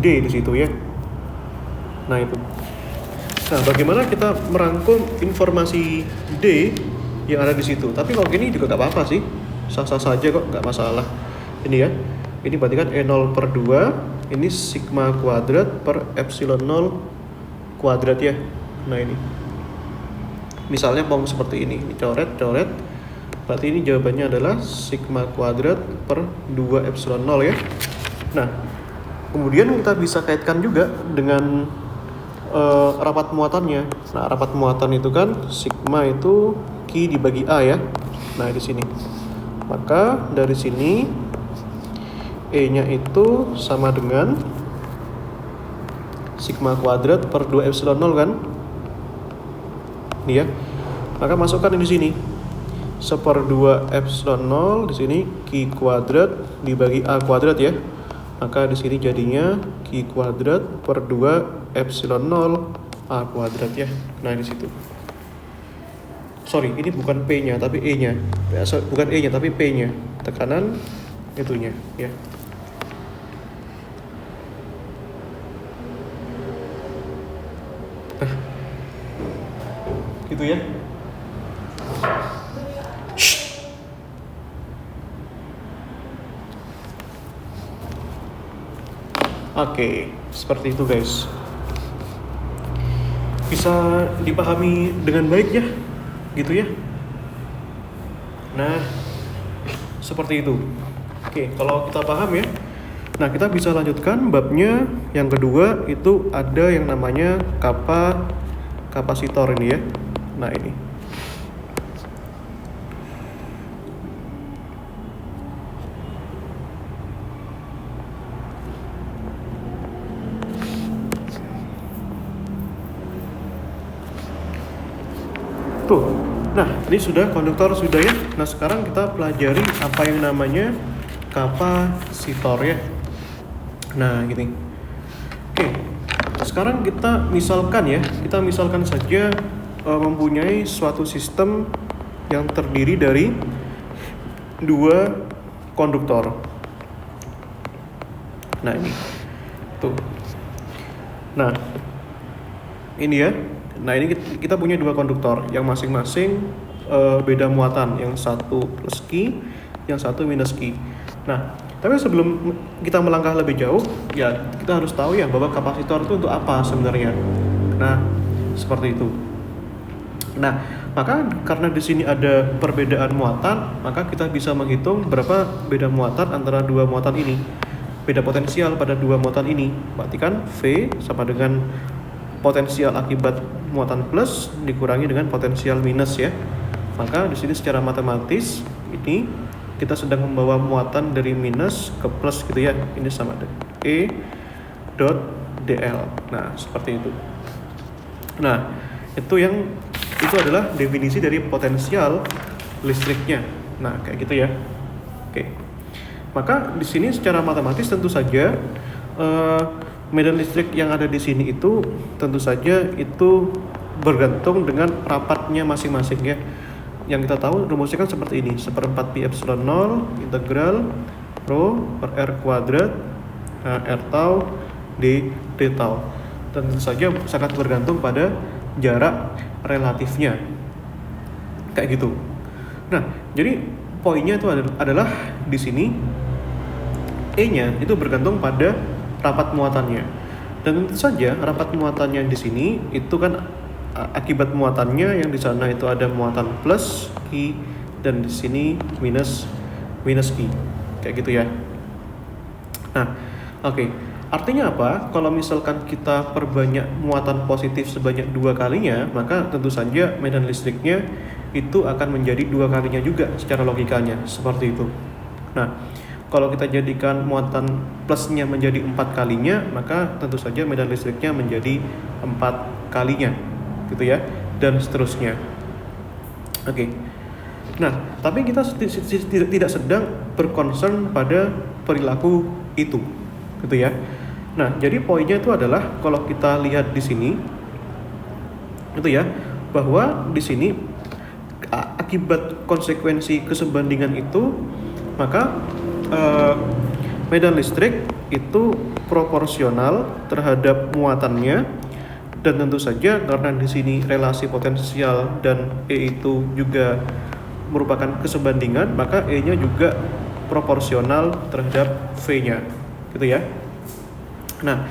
D di situ ya. Nah, itu. Nah, bagaimana kita merangkum informasi D yang ada di situ? Tapi kalau gini juga nggak apa-apa sih. Sah-sah saja kok, nggak masalah. Ini ya. Ini berarti kan E0 per 2, ini sigma kuadrat per epsilon 0 kuadrat ya. Nah, ini. Misalnya mau seperti ini coret. Berarti ini jawabannya adalah sigma kuadrat per 2 epsilon 0 ya. Nah, kemudian kita bisa kaitkan juga dengan rapat muatannya. Nah, rapat muatan itu kan sigma itu Q dibagi A ya. Nah, di sini. Maka dari sini E-nya itu sama dengan sigma kuadrat per 2 epsilon 0 kan? Ini ya. Maka masukkan di sini. 1/2 epsilon 0 di sini Q kuadrat dibagi A kuadrat ya. Maka di sini jadinya Q kuadrat per 2 epsilon 0 A kuadrat ya. Nah, di situ. Sorry, ini bukan P-nya tapi E-nya. Bukan E-nya tapi P-nya. Tekanan itunya ya. Gitu ya. Oke, seperti itu guys. Bisa dipahami dengan baik ya, gitu ya. Nah, seperti itu. Oke, kalau kita paham ya. Nah, kita bisa lanjutkan babnya yang kedua, itu ada yang namanya kapasitor ini ya. Nah, ini. Tuh. Nah, ini sudah konduktor sudah ya. Nah, sekarang kita pelajari apa yang namanya kapasitor ya. Nah, gini. Oke. Sekarang kita misalkan saja mempunyai suatu sistem yang terdiri dari dua konduktor. Nah, ini. Tuh. Nah, ini ya. Nah, ini kita punya dua konduktor yang masing-masing beda muatan, yang satu plus Q, yang satu minus Q. Nah, tapi sebelum kita melangkah lebih jauh, ya kita harus tahu ya bahwa kapasitor itu untuk apa sebenarnya. Nah, seperti itu. Nah, maka karena di sini ada perbedaan muatan, maka kita bisa menghitung berapa beda muatan antara dua muatan ini. Beda potensial pada dua muatan ini. Berarti kan V sama dengan potensial akibat muatan plus dikurangi dengan potensial minus ya. Maka di sini secara matematis ini kita sedang membawa muatan dari minus ke plus gitu ya. Ini sama dengan E dot dl. Nah, seperti itu. Nah, itu adalah definisi dari potensial listriknya. Nah, kayak gitu ya. Oke. Maka di sini secara matematis tentu saja medan listrik yang ada di sini itu tentu saja itu bergantung dengan rapatnya masing-masing ya. Yang kita tahu rumusnya kan seperti ini, 1/4 pi epsilon 0 integral rho per r kuadrat r tau d tau. Tentu saja sangat bergantung pada jarak relatifnya. Kayak gitu. Nah, jadi poinnya itu adalah di sini E-nya itu bergantung pada rapat muatannya. Dan tentu saja rapat muatannya di sini itu kan akibat muatannya yang di sana itu ada muatan plus Q dan di sini minus Q. Kayak gitu ya. Nah, oke. Artinya apa? Kalau misalkan kita perbanyak muatan positif sebanyak 2 kalinya, maka tentu saja medan listriknya itu akan menjadi 2 kalinya juga secara logikanya, seperti itu. Nah, kalau kita jadikan muatan plusnya menjadi 4 kalinya, maka tentu saja medan listriknya menjadi 4 kalinya, gitu ya, dan seterusnya. Oke. Nah, tapi kita tidak sedang berconcern pada perilaku itu, gitu ya. Nah, jadi poinnya itu adalah kalau kita lihat di sini, itu ya, bahwa di sini akibat konsekuensi kesebandingan itu, maka medan listrik itu proporsional terhadap muatannya, dan tentu saja karena di sini relasi potensial dan E itu juga merupakan kesebandingan, maka E-nya juga proporsional terhadap V-nya, gitu ya. Nah,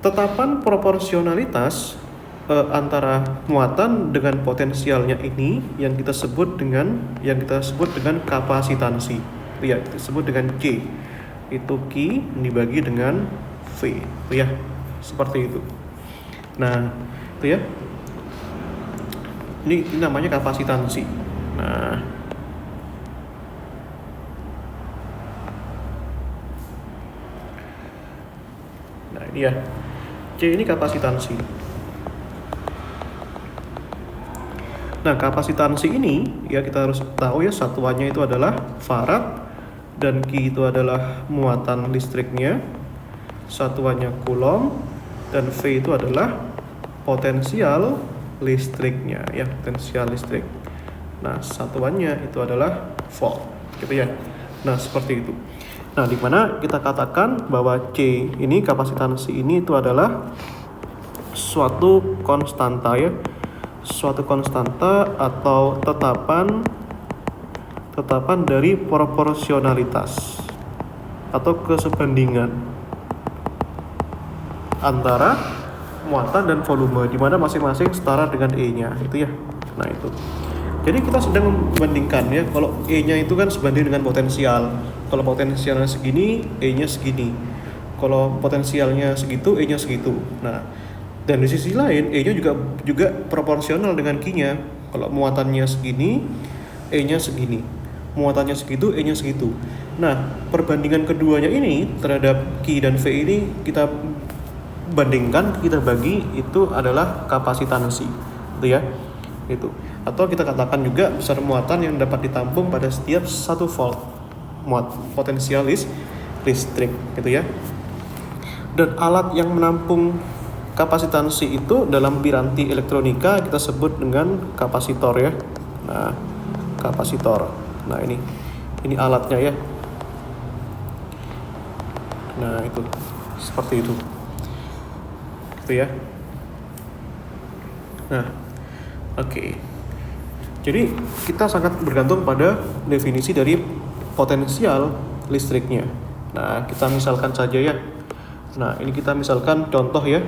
tetapan proporsionalitas antara muatan dengan potensialnya ini yang kita sebut dengan kapasitansi. Ya, kita sebut dengan Q. Itu Q dibagi dengan V, itu ya. Seperti itu. Nah, itu ya. Ini namanya kapasitansi. Nah, ini ya. C ini kapasitansi. Nah, kapasitansi ini ya kita harus tahu ya, satuannya itu adalah farad dan Q itu adalah muatan listriknya. Satuannya coulomb dan V itu adalah potensial listriknya ya, potensial listrik. Nah, satuannya itu adalah volt, gitu ya. Nah, seperti itu. Nah, di mana kita katakan bahwa C ini, kapasitansi ini itu adalah suatu konstanta ya. Suatu konstanta atau tetapan dari proporsionalitas atau kesebandingan antara muatan dan volume, di mana masing-masing setara dengan E-nya, itu ya. Nah, itu. Jadi kita sedang membandingkan ya, kalau E-nya itu kan sebanding dengan potensial. Kalau potensialnya segini, E-nya segini. Kalau potensialnya segitu, E-nya segitu. Nah, dan di sisi lain, E-nya juga proporsional dengan Q-nya. Kalau muatannya segini, E-nya segini. Muatannya segitu, E-nya segitu. Nah, perbandingan keduanya ini terhadap Q dan V ini kita bandingkan, kita bagi, itu adalah kapasitansi, gitu ya. gitu. Atau kita katakan juga besar muatan yang dapat ditampung pada setiap 1 volt potensial listrik gitu ya. Dan alat yang menampung kapasitansi itu dalam piranti elektronika kita sebut dengan kapasitor ya. Nah, kapasitor. Nah, ini alatnya ya. Nah, itu seperti itu. Gitu ya. Nah, oke. Jadi kita sangat bergantung pada definisi dari potensial listriknya. Nah, kita misalkan saja ya. Nah, ini kita misalkan contoh ya.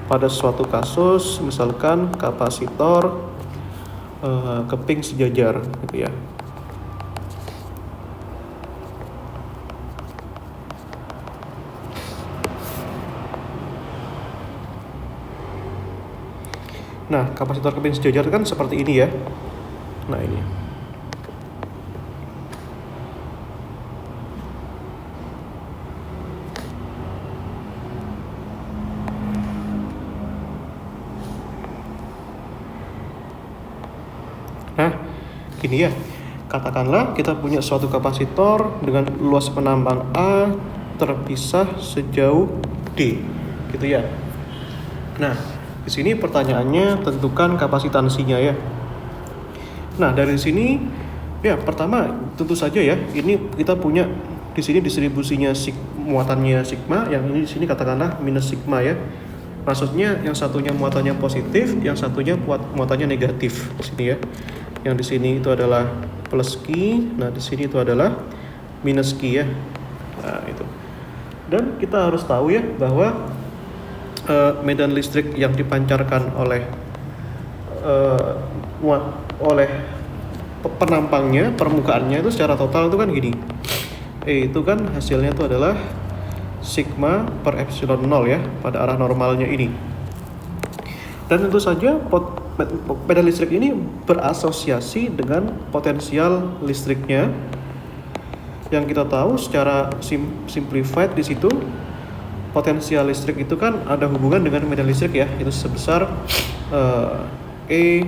Pada suatu kasus misalkan kapasitor keping sejajar gitu ya. Nah, kapasitor keping sejajar kan seperti ini ya. Nah, ini. Nah, gini ya. Katakanlah kita punya suatu kapasitor dengan luas penambang A terpisah sejauh D, gitu ya. Nah, di sini pertanyaannya tentukan kapasitansinya ya. Nah, dari sini ya pertama tentu saja ya, ini kita punya di sini distribusinya muatannya sigma, yang ini di sini katakanlah minus sigma ya. Maksudnya yang satunya muatannya positif, yang satunya muatannya negatif di sini ya. Yang di sini itu adalah plus Q, nah di sini itu adalah minus Q ya. Nah, itu. Dan kita harus tahu ya bahwa medan listrik yang dipancarkan oleh penampangnya, permukaannya itu secara total itu kan gini. Itu kan hasilnya itu adalah sigma per epsilon 0 ya, pada arah normalnya ini. Dan tentu saja medan listrik ini berasosiasi dengan potensial listriknya, yang kita tahu secara simplified di situ. Potensial listrik itu kan ada hubungan dengan medan listrik ya, itu sebesar E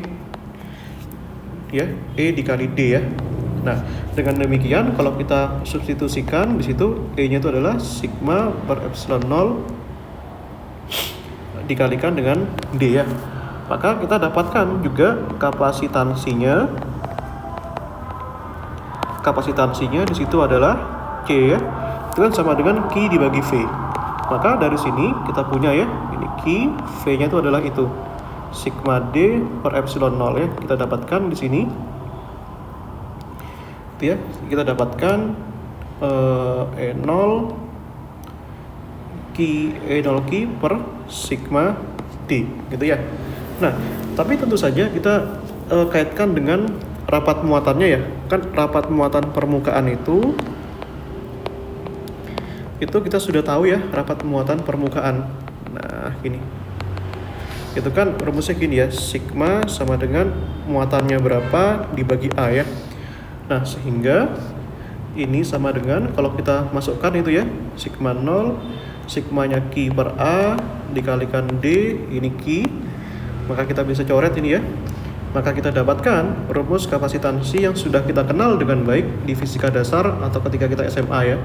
dikali D ya. Nah, dengan demikian kalau kita substitusikan di situ E-nya itu adalah sigma per epsilon 0 dikalikan dengan D ya. Maka kita dapatkan juga kapasitansinya. Kapasitansinya di situ adalah C ya. Itu kan sama dengan Q dibagi V. Maka dari sini kita punya ya, ini Q, V-nya itu adalah itu sigma D per epsilon 0 ya. Kita dapatkan di sini. Itu ya, kita dapatkan E0 Q per sigma D gitu ya. Nah, tapi tentu saja kita kaitkan dengan rapat muatannya ya. Kan rapat muatan permukaan itu kita sudah tahu ya, rapat muatan permukaan. Nah, gini. Itu kan rumusnya gini ya, sigma sama dengan muatannya berapa dibagi A ya. Nah, sehingga ini sama dengan kalau kita masukkan itu ya, sigma 0, sigmanya Q per A dikalikan D, ini Q. Maka kita bisa coret ini ya. Maka kita dapatkan rumus kapasitansi yang sudah kita kenal dengan baik di fisika dasar atau ketika kita SMA ya.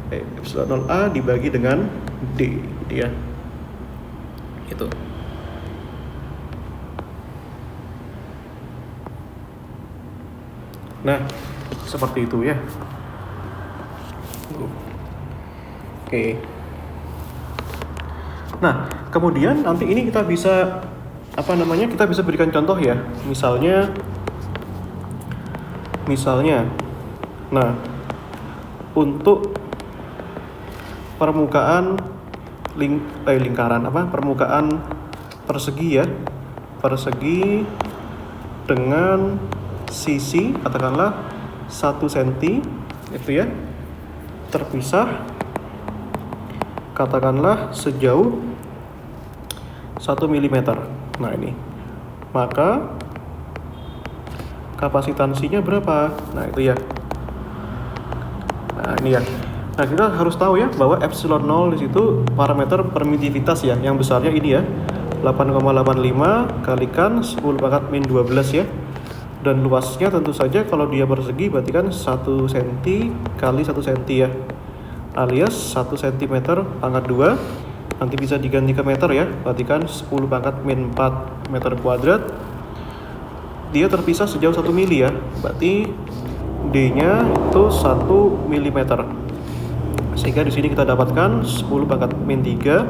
Epsilon 0A dibagi dengan D gitu ya. Itu. Nah, seperti itu ya. Oke. Nah, kemudian nanti ini kita bisa kita bisa berikan contoh ya. Misalnya nah, untuk permukaan lingkaran permukaan persegi ya, persegi dengan sisi katakanlah 1 cm itu ya, terpisah katakanlah sejauh 1 mm. Nah, ini maka kapasitansinya berapa? Nah, itu ya. Nah, ini ya. Nah, kita harus tahu ya bahwa epsilon 0 di situ parameter permitivitas ya, yang besarnya ini ya. 8,85 kalikan 10 pangkat min 12 ya. Dan luasnya tentu saja kalau dia persegi berarti kan 1 cm kali 1 cm ya, alias 1 cm pangkat 2, nanti bisa diganti ke meter ya, berarti kan 10 pangkat min 4 meter kuadrat. Dia terpisah sejauh 1 mili ya, berarti D nya itu 1 mm, sehingga di sini kita dapatkan 10 pangkat min 3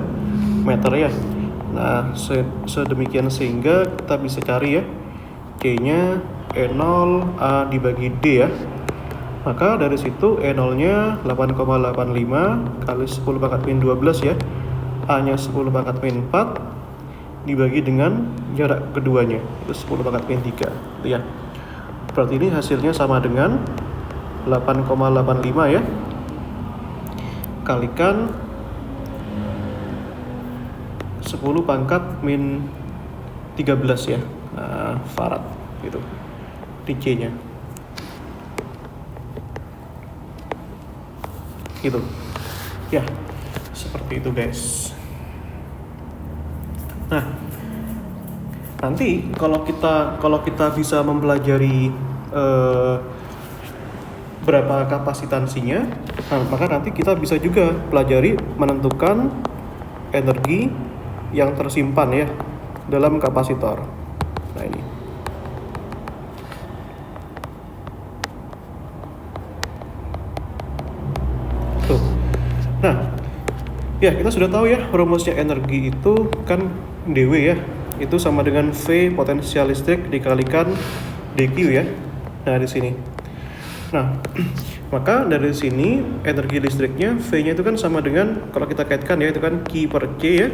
meter ya. Nah sedemikian sehingga kita bisa cari ya C nya E0 A dibagi D ya. Maka dari situ E0 nya 8,85 kali 10 pangkat min 12 ya, A nya 10 pangkat min 4 dibagi dengan jarak keduanya itu 10 pangkat min 3 itu ya. Berarti ini hasilnya sama dengan 8,85 ya kalikan 10 pangkat min 13 ya. Nah, farad gitu di C nya gitu ya, seperti itu guys. Nah nanti kalau kita bisa mempelajari berapa kapasitansinya, maka nanti kita bisa juga pelajari menentukan energi yang tersimpan ya dalam kapasitor. Nah ini tuh. Nah ya, kita sudah tahu ya rumusnya energi itu kan dW ya, itu sama dengan V potensial listrik dikalikan dQ ya. Nah di sini. Nah maka dari sini energi listriknya V-nya itu kan sama dengan, kalau kita kaitkan ya, itu kan Q per C ya.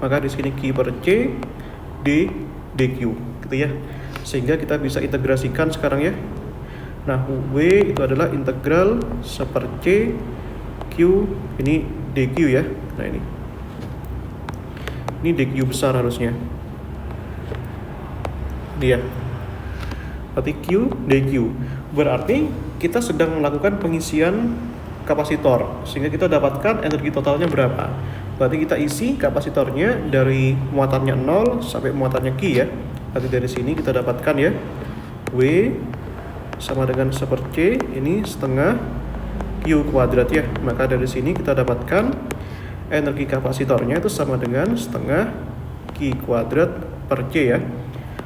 Maka di sini Q per C D dQ gitu ya. Sehingga kita bisa integrasikan sekarang ya. Nah W itu adalah integral 1 per C Q ini dQ ya. Nah ini dQ besar harusnya dia. Berarti Q dQ berarti kita sedang melakukan pengisian kapasitor, sehingga kita dapatkan energi totalnya berapa. Berarti kita isi kapasitornya dari muatannya 0 sampai muatannya Q ya. Berarti dari sini kita dapatkan ya W sama dengan 1 per C ini setengah Q kuadrat ya. Maka dari sini kita dapatkan energi kapasitornya itu sama dengan setengah Q kuadrat per C ya.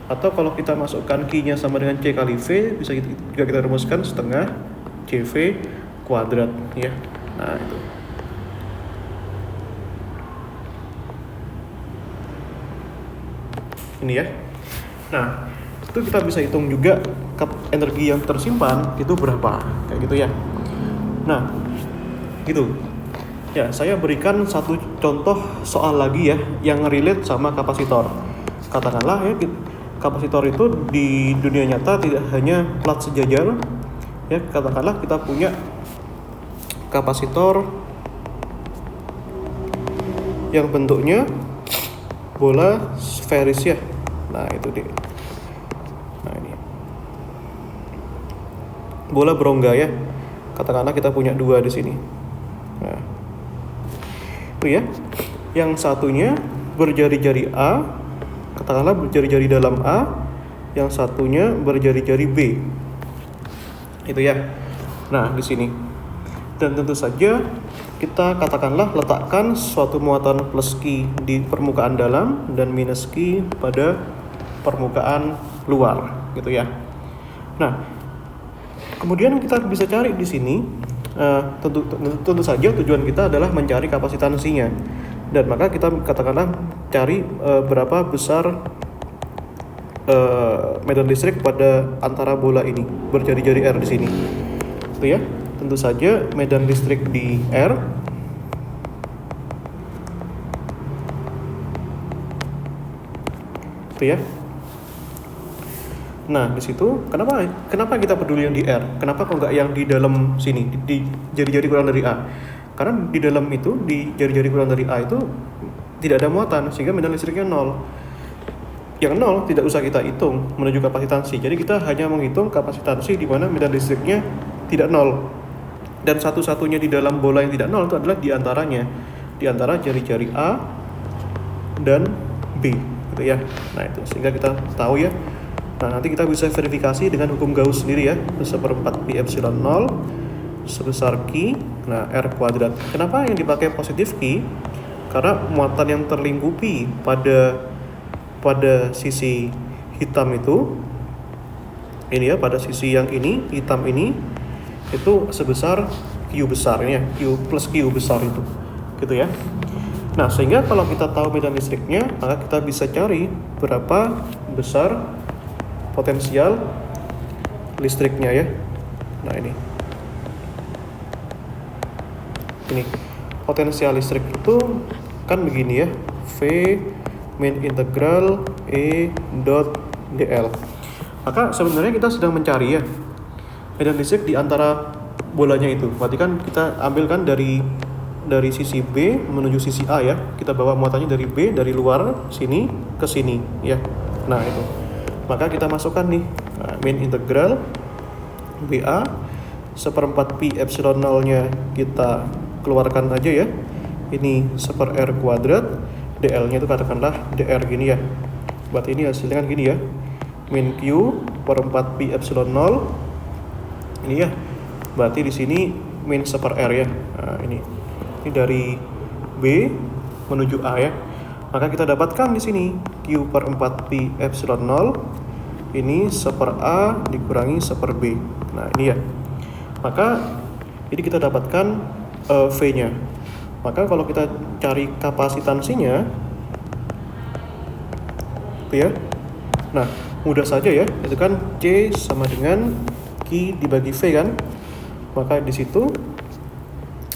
Atau kalau kita masukkan Q-nya sama dengan C kali V, bisa juga kita rumuskan setengah CV kuadrat ya. Nah itu. Ini ya. Nah itu kita bisa hitung juga energi yang tersimpan itu berapa, kayak gitu ya. Nah gitu ya, saya berikan satu contoh soal lagi ya yang relate sama kapasitor. Katakanlah ya, kapasitor itu di dunia nyata tidak hanya plat sejajar ya. Katakanlah kita punya kapasitor yang bentuknya bola sferis ya. Nah itu dia. Nah ini bola berongga ya. Katakanlah kita punya 2 di sini. Nah itu ya. Yang satunya berjari-jari A, katakanlah berjari-jari dalam A, yang satunya berjari-jari B. Itu ya. Nah, di sini. Dan tentu saja kita katakanlah letakkan suatu muatan plus Q di permukaan dalam dan minus Q pada permukaan luar, gitu ya. Nah, kemudian kita bisa cari di sini, tentu saja tujuan kita adalah mencari kapasitansinya. Dan maka kita katakanlah cari berapa besar medan listrik pada antara bola ini berjari-jari R di sini. Itu ya. Tentu saja medan listrik di R itu ya. Nah, di situ kenapa kita peduli yang di R? Kenapa kok nggak yang di dalam sini di jari-jari kurang dari A? Karena di dalam itu, di jari-jari kurang dari A itu tidak ada muatan, sehingga medan listriknya 0. Yang 0 tidak usah kita hitung menuju kapasitansi. Jadi kita hanya menghitung kapasitansi di mana medan listriknya tidak 0. Dan satu-satunya di dalam bola yang tidak 0 itu adalah di antara jari-jari A dan B gitu ya. Nah itu sehingga kita tahu ya. Nah nanti kita bisa verifikasi dengan hukum Gauss sendiri ya. 1/4 pi epsilon 0 sebesar Q, nah R kuadrat. Kenapa yang dipakai positif Q? Karena muatan yang terlingkupi pada sisi hitam itu ini ya, pada sisi yang ini hitam ini itu sebesar Q besar ya, Q plus Q besar itu gitu ya. Nah sehingga kalau kita tahu medan listriknya, maka kita bisa cari berapa besar potensial listriknya ya. Nah ini potensial listrik itu kan begini ya, V min integral E dot dl. Maka sebenarnya kita sedang mencari ya medan listrik di antara bolanya itu. Berarti kan kita ambilkan dari sisi B menuju sisi A ya. Kita bawa muatannya dari B, dari luar sini ke sini ya. Nah itu. Maka kita masukkan nih min integral BA 1/4 pi epsilon 0 nya kita keluarkan aja ya. Ini 1/r kuadrat, dl nya itu katakanlah dr gini ya. Berarti ini hasilnya kan gini ya, min q per 4 pi epsilon 0 ini ya. Berarti di sini min 1/r ya. Nah ini dari B menuju A ya. Maka kita dapatkan di sini q per 4 pi epsilon 0 ini 1/a dikurangi 1/b. Nah ini ya. Maka ini kita dapatkan V-nya. Maka kalau kita cari kapasitansinya itu ya. Nah, mudah saja ya. Itu kan C sama dengan Q dibagi V kan. Maka di situ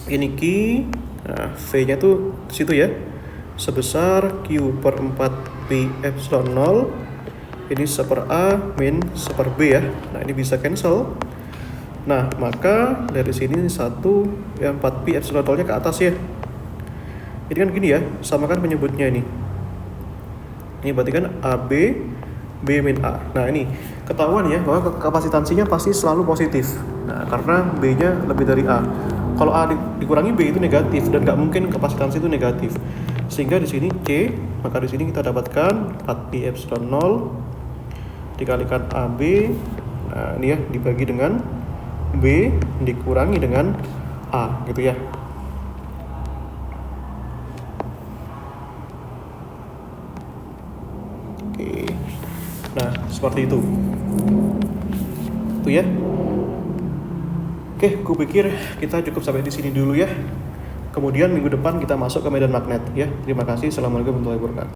ini Q, nah V-nya tuh di situ ya. Sebesar Q per 4 pi epsilon 0 ini 1/a min 1/b ya. Nah, ini bisa cancel. Nah, maka dari sini 1 yang 4 pi epsilon 0 nya ke atas ya. Ini kan gini ya, samakan penyebutnya ini. Ini berarti kan AB B min A. Nah, ini ketahuan ya bahwa kapasitansinya pasti selalu positif. Nah, karena B-nya lebih dari A. Kalau A dikurangi B itu negatif dan nggak mungkin kapasitansi itu negatif. Sehingga di sini C, maka di sini kita dapatkan 4 pi epsilon 0 dikalikan AB. Nah, ini ya dibagi dengan B dikurangi dengan A gitu ya. Oke. Nah, seperti itu. Itu ya. Oke, kupikir kita cukup sampai di sini dulu ya. Kemudian minggu depan kita masuk ke medan magnet ya. Terima kasih. Assalamualaikum warahmatullahi wabarakatuh.